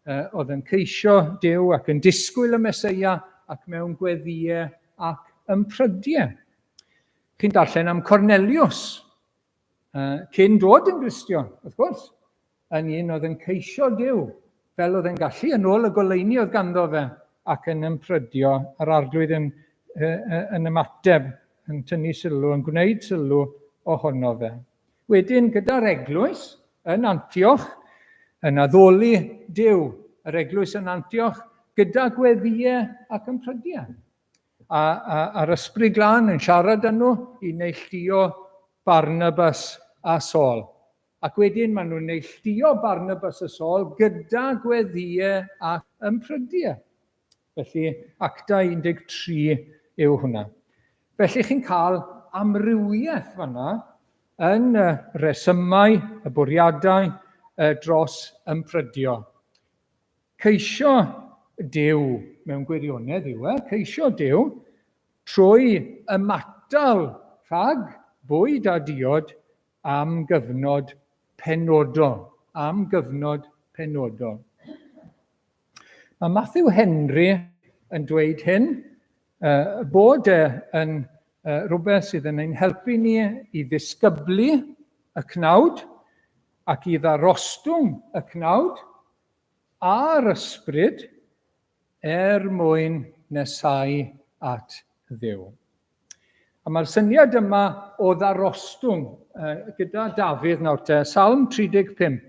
oedd yn ceisio Duw ac yn disgwyl y Meseia ac mewn gweddiau ac ymprydiau. Chi'n darllen am Cornelius, cyn dod yn Gristion, wrth gwrs, yn un oedd yn ceisio Duw, fel oedd yn gallu yn ôl y goleuni oedd ganddo fe, ac yn ymprydio yr arglwydd yn ymateb, yn tynnu sylw, yn gwneud sylw ohono fe. Wedyn, gyda'r eglwys yn Antioch, yn addoli Duw, yr eglwys yn Antioch, gyda gweddiau ac ymprydiau. A'r Ysbryd Glân yn siarad â nhw i neilltuo Barnabas a Saul. Ac wedyn maen nhw'n neilltuo Barnabas a Saul gyda gweddiau a ymprydiau. Felly, Actau 13 yw hwnna. Felly, chi'n cael amrywiaeth fanna yn y resymau, y bwriadau dros ymprydio. Ceisio Duw mewn gwirionedd yw ceisio Duw trwy ymatal rhag bwyd a diod am gyfnod penodol. Mae Matthew Henry yn dweud hyn, bod yn rhywbeth sydd yn ein helpu ni i ddisgyblu y cnawd ac i ddarostwng y cnawd a'r ysbryd mwyn nesau at Dduw. A mae'r syniad yma o ddarostwng gyda Dafydd nawr te, Salm 35.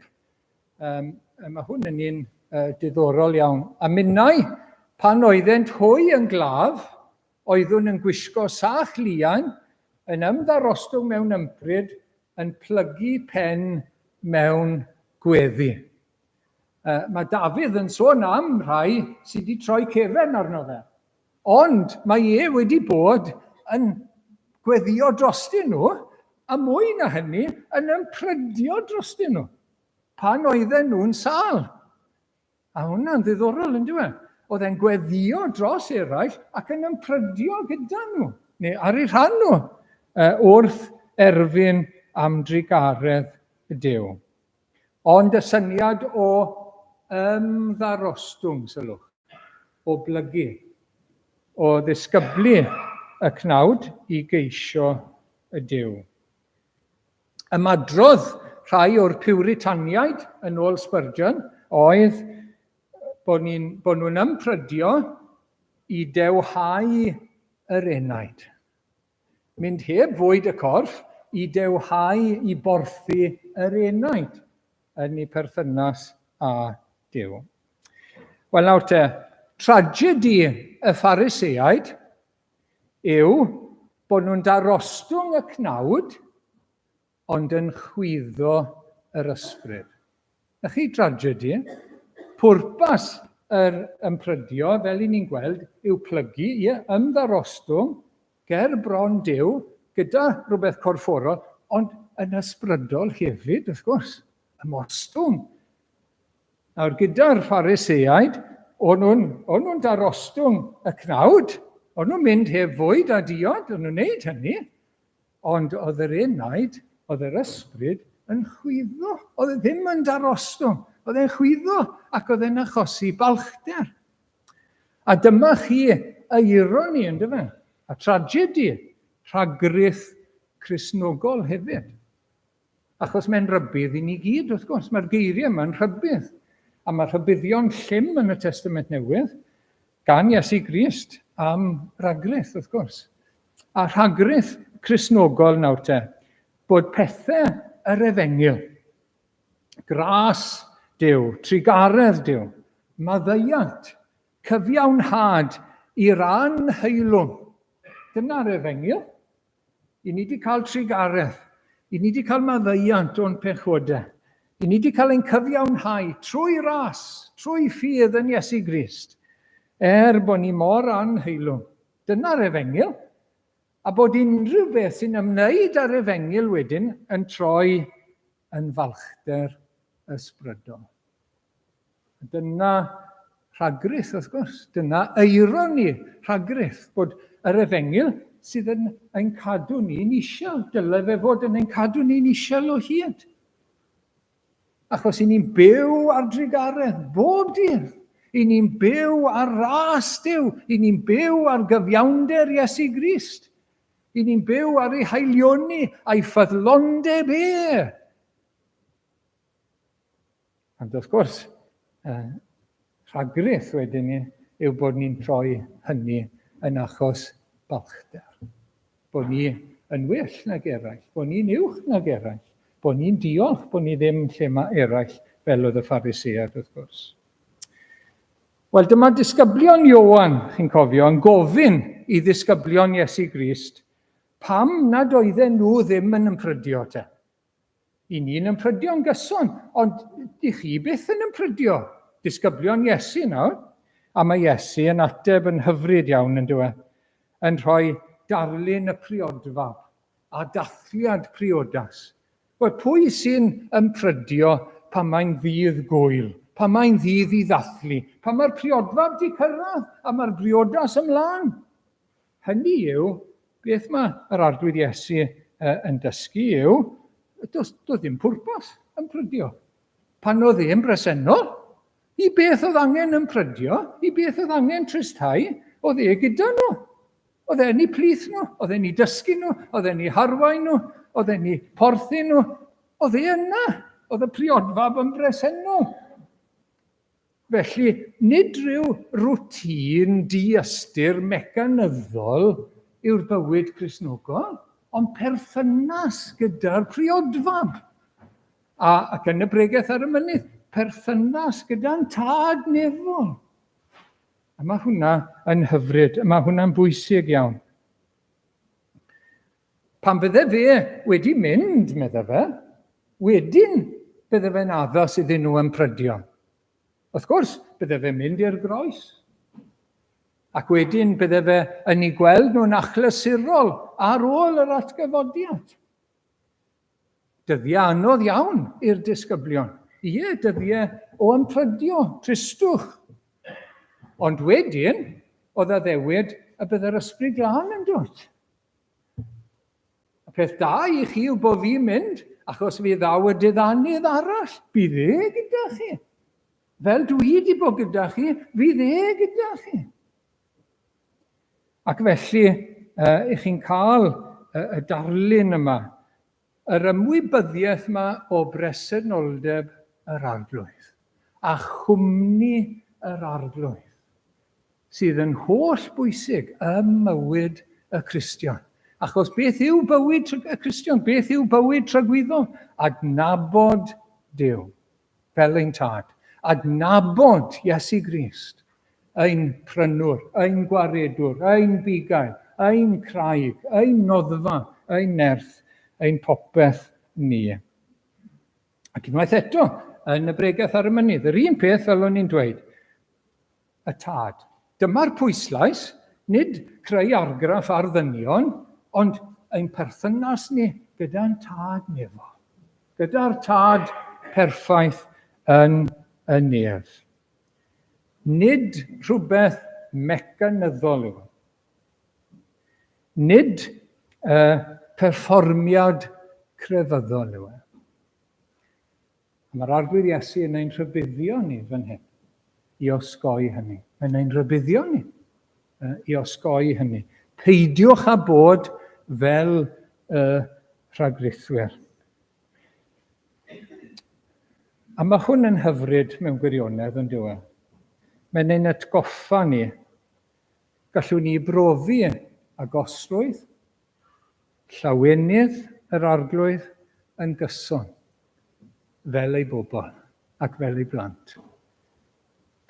Mae hwn yn un diddorol iawn. A minnau pan oeddent hwy yn glaf, oeddwn yn gwisgo sach lian, yn ymddarostwng mewn ympryd, yn plygu pen mewn gweddi. Mae Dafydd yn sôn am rhai sydd wedi troi cefn arno fe. Ond mae wedi bod yn gweddio drostyn nhw, a mwy na hynny, yn ymprydio drostyn nhw. Pan oedden nhw'n sâl. A hwnna'n ddiddorol, yn dyw e? Oedd e'n gweddio dros eraill ac yn ymprydio gyda nhw, neu ar eu rhan nhw, wrth erfyn am drigaredd Duw. Ond y syniad o ymddarostwng, sylwch, o blygu, o ddisgyblu y cnawd i geisio y Duw. Ymadrodd rhai o'r Piwritaniaid yn ôl Spurgeon oedd bod nhw'n ymprydio i dewhau yr enaid. Mynd heb fwyd y corff i dewhau i borthu yr enaid yn ei perthynas a Duw. Wel nawr te, tragedi y Phariseaid yw bod nhw'n darostwng y cnawd ond yn chwyddo yr ysbryd. Na chi tragedi? Pwrpas yr ymprydio, fel i ni'n gweld, yw plygu, ymddarostwng, ger bron Duw, gyda rhywbeth corfforol, ond yn ysbrydol hefyd, wrth gwrs, ymostwng. Nawr, gyda'r Phariseaid, o'n nhw'n darostwng y cnawd, o'n nhw'n mynd heb fwyd a diod, o'n nhw'n wneud hynny, ond oedd yr enaid, oedd yr ysbryd yn chwyddo, oedd ddim yn darostwng, Oedd e'n chwyddo ac oedd e'n achosi balchder. A dyma chi eironi, ynddo fe, a tragedi, rhagryth Cristnogol hefyd. Achos mae'n rybydd i ni gyd, wrth gwrs. Mae'r geiriau yma'n rhybydd. A mae rhybuddion llym yn y Testament Newydd gan Iesu Grist am rhagryth, wrth gwrs. A rhagryth Cristnogol nawr te, bod pethau yr Efengyl, gras Duw, trigaredd Duw, maddeuant, cyfiawnhad i'r anheilwng. Dyna'r Efengyl. I ni wedi cael trigaredd. I ni wedi cael maddeuant o'n pechodau. I ni wedi cael ein cyfiawnhau trwy ras, trwy ffydd yn Iesu Grist, bod ni mor anheilwng. Dyna'r Efengyl. A bod unrhyw beth sy'n ymwneud â'r Efengyl wedyn yn troi yn falchder ysbrydol. Dyna rhagryth, wrth gwrs. Dyna eironi rhagryth, bod yr Efengyl sydd yn cadw ni'n isial. Dyle fe fod yn ein cadw ni'n isial o hyd. Achos i ni'n byw ar drigaredd bob dydd. I ni'n byw ar ras Duw. I ni'n byw ar gyfiawnder Iesu Grist. I ni'n byw ar ei haelioni a'i ffyddlondeb e. Ond wrth gwrs, rhagryth wedyn ni yw bod ni'n troi hynny yn achos balchder. Bod ni yn well nag eraill, bod ni'n uwch nag eraill, bod ni'n diolch bod ni ddim lle mae eraill fel oedd y Pharisëaid, wrth gwrs. Wel, dyma disgyblion Ioan, chi'n cofio, yn gofyn i ddisgyblion Iesu Grist, pam nad oedden nhw ddim yn ympryddio te? I ni'n ymprydio'n gyson, ond di chi byth yn ympryddio. Disgyblion Iesu nawr, a mae Iesu yn ateb yn hyfryd iawn yn dweud, yn rhoi darlun y priodfab a dathliad priodas. Wel, pwy sy'n ymprydio pan mae'n ddydd gwyl, pan mae'n ddydd i ddathlu, pan mae'r priodfab di cyrraedd a mae'r briodas ymlaen? Hynny yw, beth mae'r arglwydd Iesu yn dysgu yw, doedd ddim pwrpas ymprydio. Pan oedd e'n bresennol, i beth oedd angen ymprydio, i beth oedd angen tristau, oedd e gyda nhw. Oedd e'n eu plith nhw, oedd e'n eu dysgu nhw, oedd e'n eu harwain nhw, oedd e'n eu porthu nhw. Oedd e yna, oedd y priodfab yn bresennol. Felly, nid rhyw rwtîn di-ystyr mecanyddol yw'r bywyd Cristnogol, ond perthynas gyda'r priodfab. Ac yn y bregaeth ar y mynydd, perthynas gyda'n tad nefol. A mae hwnna yn hyfryd, mae hwnna'n bwysig iawn. Pan bydde fe wedi mynd, medda fe, wedyn bydde fe'n addas iddyn nhw ymprydio. Wrth gwrs, bydde fe'n mynd i'r groes. Ac wedyn bydde fe yn ei gweld nhw'n achlysurol ar ôl yr atgyfodiad. Dyddiau anodd iawn i'r disgyblion. Ie, dyddiau o ymprydio, tristwch. Ond wedyn, oedd addewid y bydde'r ysbryd glân yn dod. Y peth da i chi yw bod fi'n mynd, achos fi ddaw y dyddanydd arall. Bydd e gyda chi. Fel dwi wedi bod gyda chi, fydd e gyda chi. Ac felly, i chi'n cael y darlun yma, yr ymwybyddiaeth yma o bresenoldeb yr arglwydd, a chwmni yr arglwydd, sydd yn holl bwysig ym mywyd y Cristion. Achos beth yw bywyd y Cristion? Beth yw bywyd tragwyddol? Adnabod Duw, fel ein tad. Adnabod Iesu Grist, ein prynwr, ein gwaredwr, ein bugail, ein craig, ein noddfa, ein nerth, ein popeth ni. Ac unwaith eto, yn y bregaeth ar y mynydd, yr un peth fel o'n i'n dweud, y tad. Dyma'r pwyslais, nid creu argraff ar ddynion, ond ein perthynas ni gyda'n tad nefo. Gyda'r tad perffaith yn y nef. Nid rhywbeth mecanyddol yw. Nid perfformiad crefyddol yw. Mae'r arglwydd Iesu yn ein rhybuddio ni fan hyn i osgoi hynny. Mae'n ein rhybuddio ni i osgoi hynny. Peidiwch â bod fel rhagrithwyr. A mae hwn yn hyfryd mewn gwirionedd yn dyw e. Mae'n ein atgoffa ni, gallwn ni brofi a gosrwydd, llawenydd yr arglwydd yn gyson, fel ei bobl ac fel ei blant.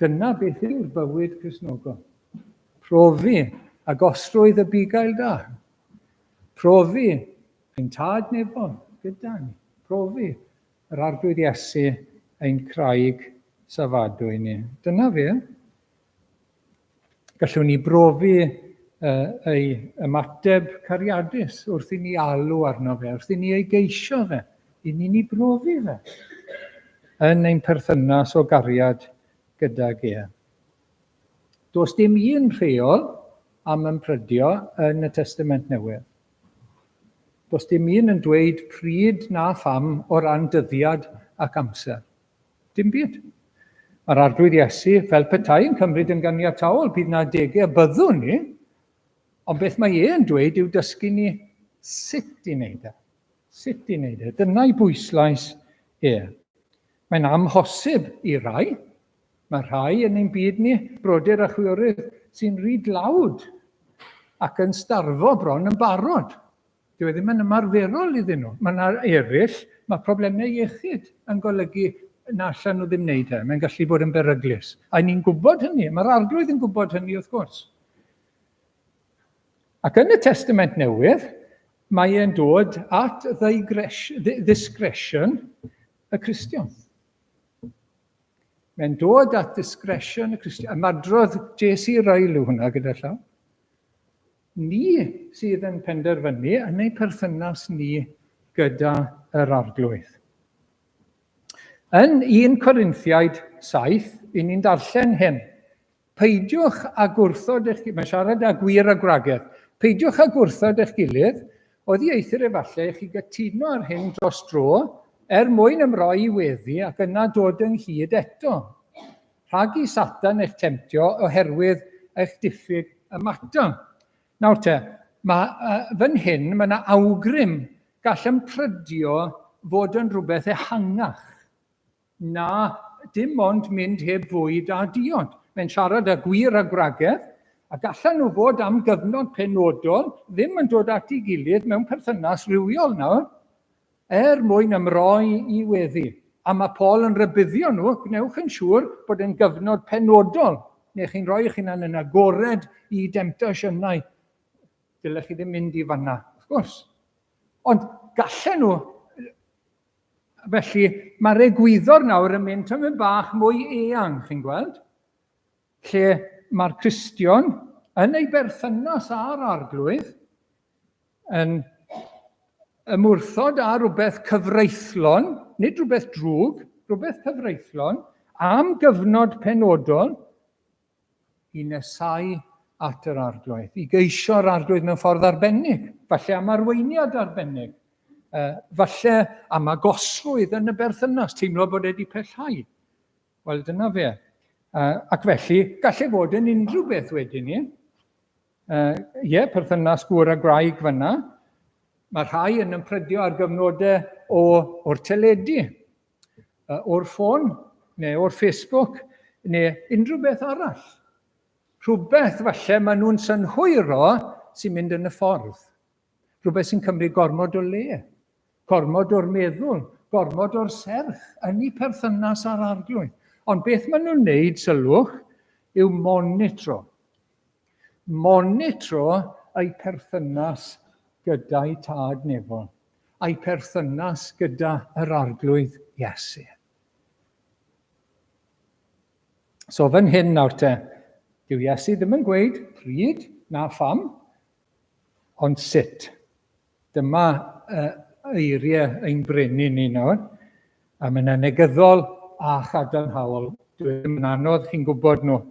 Dyna beth yw'r bywyd Cristnogol. Profi a gosrwydd y bugail da. Profi ein tad nefol gyda ni. Profi yr arglwydd Iesu ein craig safadwy ni. Dyna fe. Gallwn ni brofi ei ymateb cariadus wrth i ni alw arno fe, wrth i ni ei geisio fe, i ni'n ei brofi fe yn ein perthynas o gariad gydag e. Does dim un rheol am ymprydio yn y Testament Newydd. Does dim un yn dweud pryd na pham o ran dyddiad ac amser. Dim byd. Mae'r arglwydd Iesu, fel petai yn cymryd yn ganiataol, bydd na adegau byddwn ni, ond beth mae e'n dweud yw dysgu ni sut i wneud e. Sut i wneud e. Dyna'i bwyslais e. Mae'n amhosib i rai. Mae rhai yn ein byd ni, brodyr a chwiorydd, sy'n rhy dlawd ac yn starfo bron yn barod. Dyw e ddim yn ymarferol iddyn nhw. Mae yna eraill, mae problemau iechyd yn golygu na allan nhw ddim wneud e. Mae'n gallu bod yn beryglus. A ni'n gwybod hynny. Mae'r arglwydd yn gwybod hynny wrth gwrs. Ac yn y Testament Newydd, mae e'n dod at discretion y Cristion. Mae'n dod at discretion y Cristion. Ymadrodd J.C. Ryle yw hwnna gyda llaw. Ni sydd yn penderfynu yn ei perthynas ni gyda yr arglwydd. Yn 1 Corinthiaid 7, i ni'n darllen hyn. Peidiwch â gwrthod eich gilydd, mae'n siarad â gwir a gwragedd. Peidiwch â gwrthod eich gilydd, oddi eithir efallai chi gytuno ar hyn dros dro, mwyn ymroi i weddi ac yna dod ynghyd eto. Rhag i Satan eich temtio oherwydd eich diffyg ymatio. Nawr te, fan hyn, mae yna awgrym gall ymprydio fod yn rhywbeth ehangach na dim ond mynd heb fwyd a diod. Mae'n siarad â gwir a gwragedd, a gallan nhw fod am gyfnod penodol, ddim yn dod at ei gilydd mewn perthynas rhywiol nawr, mwyn ymroi i weddi. A mae Paul yn rybuddio nhw, gwnewch yn siŵr bod yn gyfnod penodol, neu chi'n rhoi eich hunan yn agored i demtasiynau. Dylech chi ddim mynd i fanna, wrth gwrs. Ond gallen nhw, felly mae'r egwyddor nawr yn mynd yn bach mwy eang, chi'n gweld? Lle mae'r Cristion yn ei berthynas â'r arglwydd yn ymwrthod â rhywbeth cyfreithlon, nid rhywbeth drwg, rhywbeth cyfreithlon, am gyfnod penodol i nesau at yr arglwydd, i geisio'r arglwydd mewn ffordd arbennig, falle am arweiniad arbennig, falle am agosrwydd yn y berthynas, teimlo bod wedi pellhau. Wel, dyna fe. Ac felly, gallai fod yn unrhyw beth wedyn ni. Perthynas gŵr a graig fyna. Mae rhai yn ymprydio ar gyfnodau o'r teledu, o'r ffôn, neu o'r Facebook, neu unrhyw beth arall. Rhywbeth falle maen nhw'n synhwyro sy'n mynd yn y ffordd. Rhywbeth sy'n cymryd gormod o le, gormod o'r meddwl, gormod o'r serch yn ei perthynas ar arglwydd. Ond beth maen nhw'n wneud, sylwch, yw monitro. Monitro ei perthynas gyda'i tad nefol, a'i perthynas gyda yr arglwydd Iesu. So fan hyn nawr te, dyw Iesu ddim yn gweud pryd na pham, ond sut. Dyma eiriau ein brenu ni nawr, a mae'n negyddol a chadarnhaol. Dwi'n anodd chi'n gwybod nhw.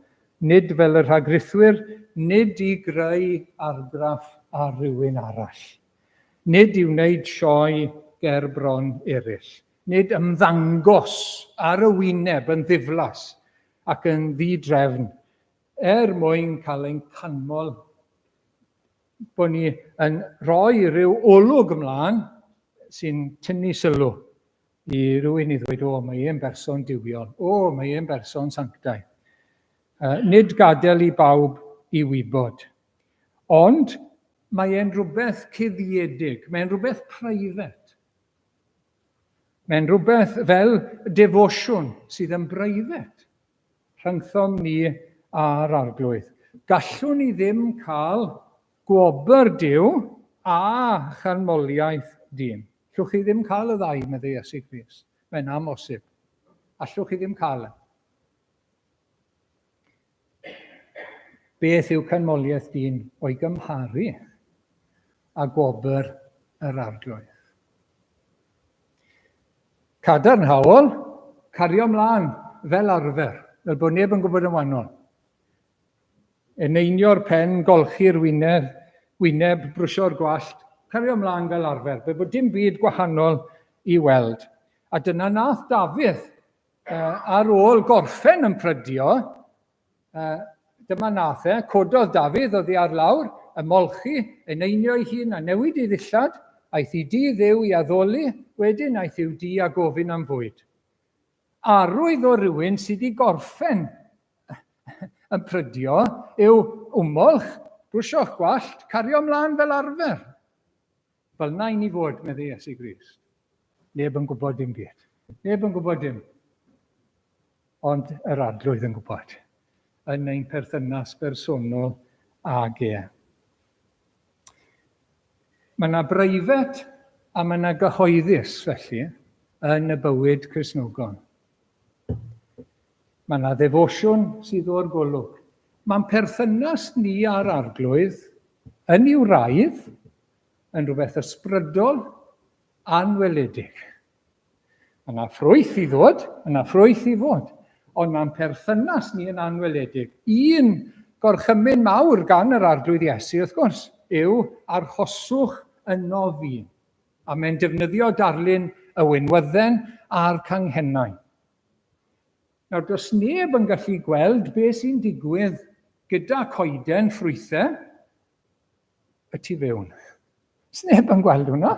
Nid fel y rhagrithwyr, nid i greu argraff ar rywun arall. Nid i wneud sioe ger bron eraill. nid ymddangos ar y wyneb yn ddiflas ac yn ddidrefn, mwyn cael ein canmol, bod ni yn rhoi rhyw olwg ymlaen sy'n tynnu sylw i rywun i ddweud, mae e'n berson diwiol, mae e'n berson sanctaidd. Nid gadael i bawb i wybod. Ond mae e'n rhywbeth cuddiedig, mae'n rhywbeth preifat. Mae'n rhywbeth fel defosiwn sydd yn breifat rhyngthom ni a'r arglwydd. Gallwn ni ddim cael gwobr Duw a chanmoliaeth dyn. Allwch chi ddim cael y ddau, medde Iesu Grist. Mae'n amosib. Allwch chi ddim cael e. Beth yw canmoliaeth dyn o'i gymharu a gwobr yr arglwydd? Cadarnhaol, cario ymlaen fel arfer, fel bod neb yn gwybod yn wahanol. Eneinio'r pen, golchi'r wyneb, brwsio'r gwallt, cario ymlaen fel arfer, fe bod dim byd gwahanol i weld. A dyna nath Dafydd, ar ôl gorffen yn prydio, dyma nath cododd Dafydd oddi ar lawr, ymolchi, eneinio ei hun a newid ei ddillad, aeth i di Dduw i addoli, wedyn aeth i'w di a gofyn am fwyd. Arwydd o rywun sydd wedi gorffen yn prydio yw wmolch, brwsio'ch gwallt, cario ymlaen fel arfer. Fel na i ni fod, medde Iesu Grist. Neb yn gwybod dim byd. Neb yn gwybod dim. Ond yr arglwydd yn gwybod. Yn ein perthynas bersonol ag e. Mae yna breifat a mae yna gyhoeddus, felly, yn y bywyd Cristnogon. Mae yna ddefosiwn sydd o'r golwg. Mae'n perthynas ni a'r arglwydd yn i'w raidd yn rhywbeth ysbrydol anweledig. Mae yna ffrwyth i ddod, yna ffrwyth i fod, ond mae'n perthynas ni yn anweledig. Un gorchymyn mawr gan yr arglwydd Iesu, wrth gwrs, yw archoswch yno fi. A mae'n defnyddio darlun y wynwydden a'r canghennau. Nawr, does neb yn gallu gweld beth sy'n digwydd gyda coeden ffrwythau y tu fewn. Sneb yn gweld hwnna.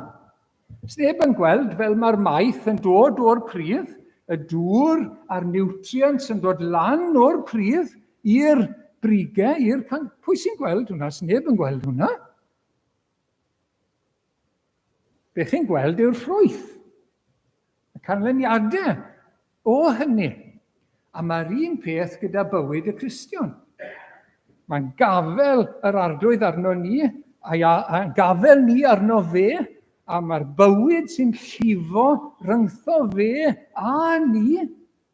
Sneb yn gweld fel mae'r maith yn dod o'r pridd, y dŵr a'r nutrients yn dod lan o'r pridd i'r brigau, i'r can... Pwy sy'n gweld hwnna? Sneb yn gweld hwnna. Be chi'n gweld yw'r ffrwyth. Y canlyniadau o hynny. A mae'r un peth gyda bywyd y Cristion. Mae'n gafel yr arglwydd arno ni, a gafel ni arno fe, a mae'r bywyd sy'n llifo rhyngtho fe a ni,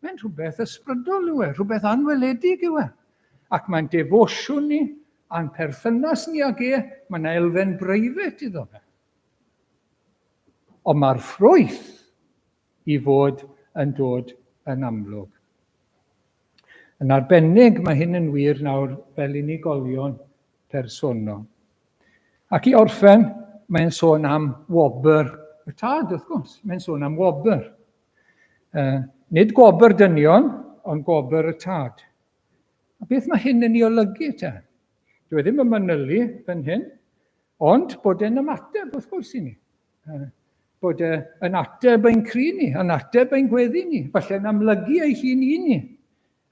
mae'n rhywbeth ysbrydol yw e, rhywbeth anweledig yw e. Ac mae'n defosiwn ni, a'n perthynas ni ag e, mae'n elfen breifat iddo fe. Ond mae'r ffrwyth i fod yn dod yn amlwg. Yn arbennig mae hyn yn wir nawr fel unigolion personol. Ac i orffen, mae'n sôn am wobr y tad, wrth gwrs. Mae'n sôn am wobr. Nid gwobr dynion, ond gwobr y tad. A beth mae hyn yn ei olygu te? Dwi ddim yn manylu fan hyn, ond bod e'n ymateb, wrth gwrs i ni. Bod e'n ateb ein cri ni, yn ateb ein gweddi ni, falle'n amlygu ei hun i ni.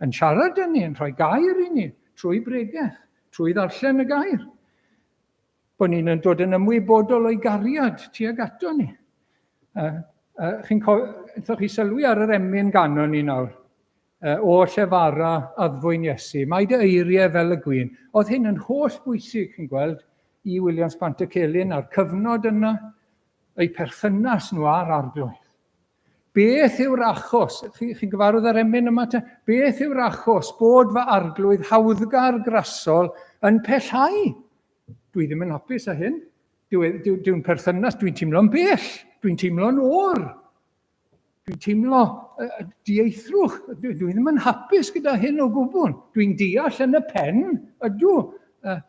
Yn siarad â ni, yn rhoi gair i ni, trwy bregaeth, trwy ddarllen y gair. Bod ni'n dod yn ymwybodol o'i gariad tuag ato ni. Chi'n chi sylwi ar yr emyn ganon ni nawr, o llefara addfwyn Iesu, mae dy eiriau fel y gwyn. Oedd hyn yn holl bwysig, chi'n gweld, i William Spantacelyn a'r cyfnod yna, eu perthynas nhw ar arglwydd. Beth yw'r achos, chi'n gyfarwydd ar emyn yma te, beth yw'r achos bod fy arglwydd hawddgar grasol yn pellhau? Dwi ddim yn hapus â hyn. Dwi'n perthynas, dwi'n teimlo'n bell, dwi'n teimlo'n o'r. Dwi'n teimlo dieithrwch, dwi ddim yn hapus gyda hyn o gwbl. Dwi'n deall yn y pen, ydw,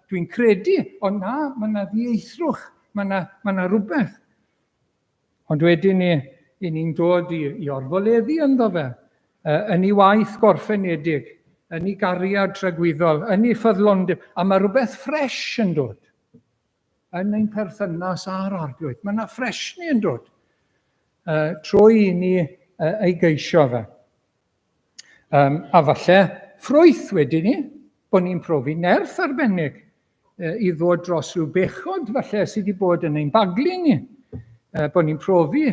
dwi'n credu, ond mae yna dieithrwch, mae yna rhywbeth. Ond wedyn ni, I ni'n dod i orfoleddu ynddo fe, yn ei waith gorffenedig, yn ei gariad tragwyddol, yn ei ffyddlondeb, a mae rhywbeth ffres yn dod yn ein perthynas a'r arglwydd. Mae yna ffresni yn dod trwy i ni ei geisio fe. A falle ffrwyth wedyn ni, bod ni'n profi nerth arbennig i ddod dros rhyw bechod falle sydd wedi bod yn ein baglu ni. Bod ni'n profi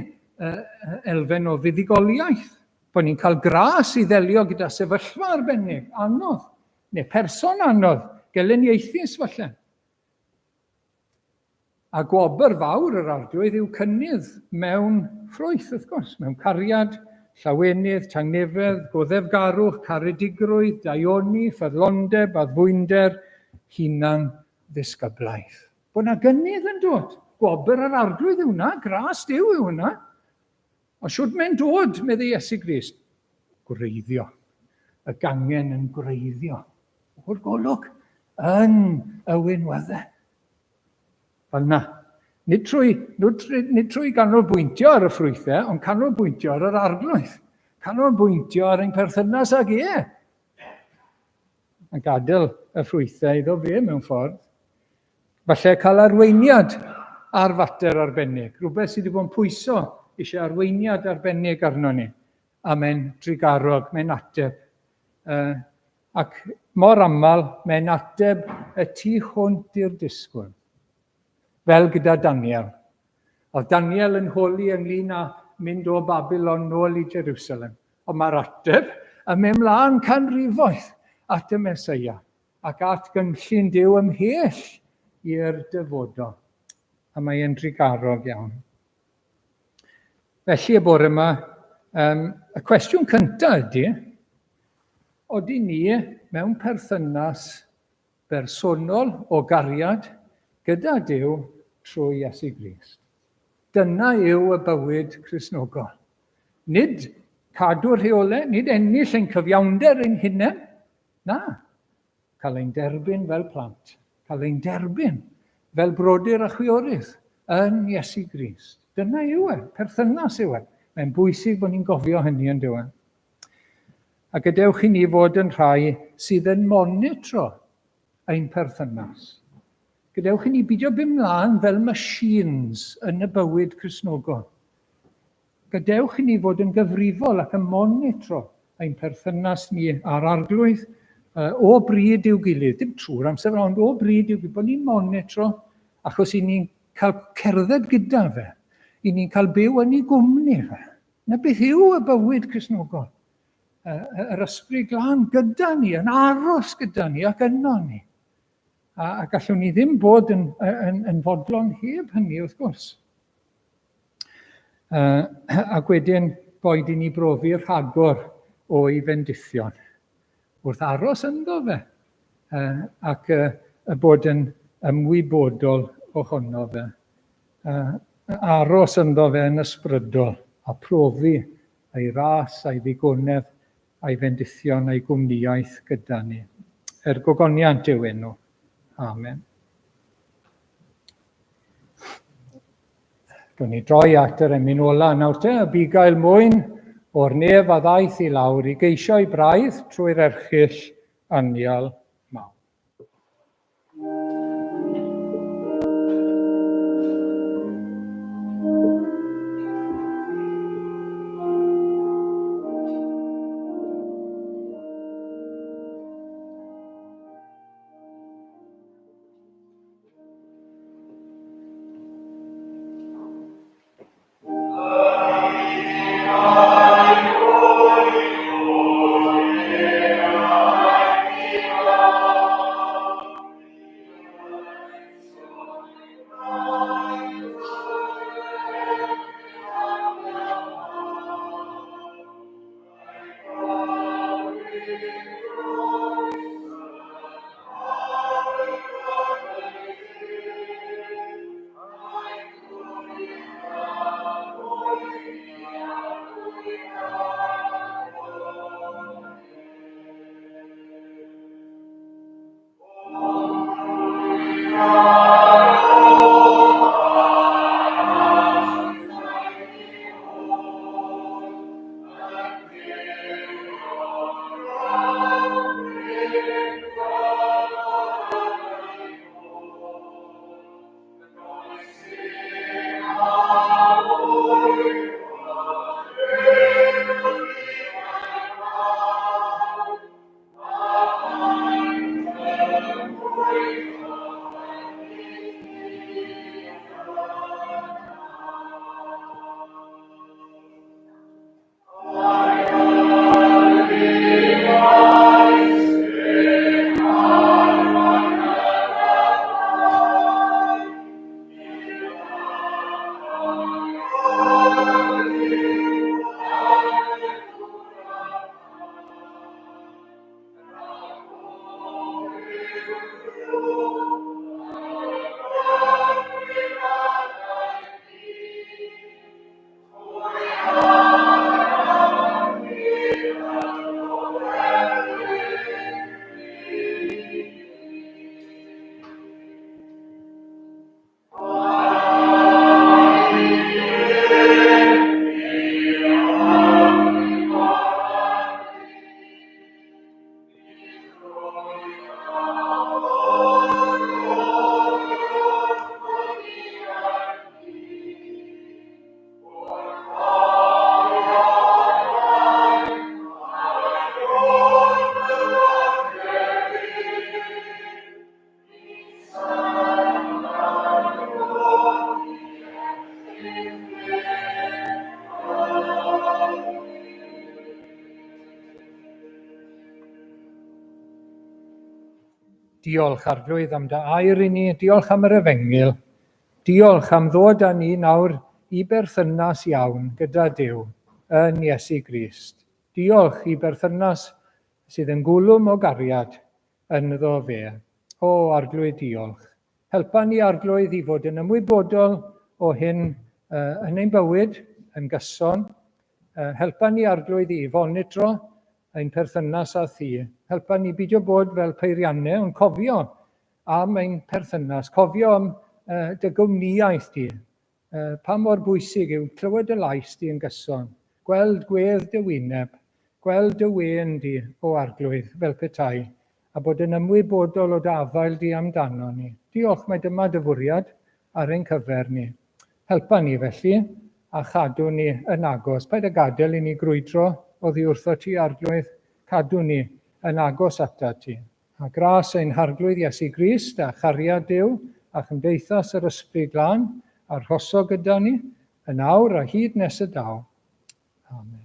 elfen o fuddigoliaeth, bod ni'n cael gras i ddelio gyda sefyllfa arbennig, anodd, neu person anodd, geleniaethus falle. A gwobr fawr yr arglwydd yw cynnydd mewn ffrwyth, wrth gwrs, mewn cariad, llawenydd, tangnefedd, goddefgarwch, caredigrwydd, daioni, ffyddlondeb, addfwynder, hunan ddisgyblaeth. Bod yna gynnydd yn dod. Gwobr yr arglwydd yw hwnna, gras Duw yw hwnna. O siwt mae'n dod, medde Iesu Grist? Gwreiddio. Y gangen yn gwreiddio. O'r golwg yn y winweddau. Fel na. Nid trwy ganolbwyntio ar y ffrwythau, ond canolbwyntio ar yr arglwydd. Canolbwyntio ar ein perthynas ag a gadael y ffrwythau iddo fe mewn ffordd. Falle cael arweiniad ar fater arbennig. Rhywbeth sydd wedi bod yn pwyso eisiau arweiniad arbennig arno ni. A mae'n drigarog, mae'n ateb. Ac mor aml, mae'n ateb y tu hwnt i'r disgwyl. Fel gyda Daniel. Oedd Daniel yn holi ynglyn â mynd o Babylon nôl i Jerusalem. Ond mae'r ateb yn mynd mlaen canrifoedd at y Meseia ac at gynllun Duw ymhell i'r dyfodol. A mae'n drigarog iawn. Felly y bore yma, y cwestiwn cyntaf ydy, oedden ni mewn perthynas bersonol o gariad gyda Duw trwy Iesu Grist. Dyna yw y bywyd Cristnogol. Nid cadw rheolau, nid ennill ein cyfiawnder ein hunain. Na, cael ein derbyn fel plant. Cael ein derbyn fel brodyr a chwiorydd yn Iesu Grist. Dyna yw e, perthynas yw e. Mae'n bwysig bod ni'n gofio hynny yn diwedd. A gadewch i ni fod yn rhai sydd yn monitro ein perthynas. Gadewch i ni beidio byd mlaen fel machines yn y bywyd Cristnogol. Gadewch i ni fod yn gyfrifol ac yn monitro ein perthynas ni ar arglwydd o bryd i'w gilydd. Dim trwy'r amser ond o bryd i'w gilydd. Bod ni'n monitro achos i ni'n cael cerdded gyda fe. I ni'n cael byw yn ei gwmni fe. Na beth yw y bywyd Cristnogol. Yr ysbryd glân gyda ni, yn aros gyda ni ac yno ni. A gallwn ni ddim bod yn fodlon heb hynny, wrth gwrs. Ac wedyn, boed i ni brofi rhagor o'i fendithion. Wrth aros ynddo fe, ac bod yn ymwybodol ohono fe. Aros ynddo fe yn ysbrydol, a profi ei ras, ei ddigonedd, a'i fendithion, a'i gwmniaeth gyda ni. Gogoniant yw enw. Amen. Dwi'n ni droi at yr emyn ola nawr te, y bugail mwyn o'r nef a ddaeth i lawr i geisio i braidd trwy'r erchyll anial mawr. Diolch Arglwydd am dy air I ni, diolch am yr Efengyl, diolch am ddod â ni nawr I berthynas iawn gyda Duw yn Iesu Grist. Diolch I berthynas sydd yn gwlwm o gariad ynddo fe. O Arglwydd, diolch. Helpa ni Arglwydd I fod yn ymwybodol o hyn yn ein bywyd, yn gyson. Helpa ni Arglwydd I fonitro ein perthynas â thi. Helpa ni beidio bod fel peiriannau, ond cofio am ein perthynas, cofio am dy gwmnïaeth di. Pa mor bwysig yw clywed y lais di yn gyson, gweld gwedd dy wyneb, gweld dy wen di o Arglwydd fel petai, a bod yn ymwybodol o dy afael di amdano ni. Diolch, mae dyma dy fwriad ar ein cyfer ni. Helpa ni felly, a chadw ni yn agos. Paid a gadael I ni grwydro oddi wrtho ti Arglwydd, cadw ni yn agos ata ti. A gras ein harglwydd Iesu Grist a chariad Duw a chymdeithas yr Ysbryd Glân a'r rhosod gyda ni, yn awr a hyd nes y daw. Amen.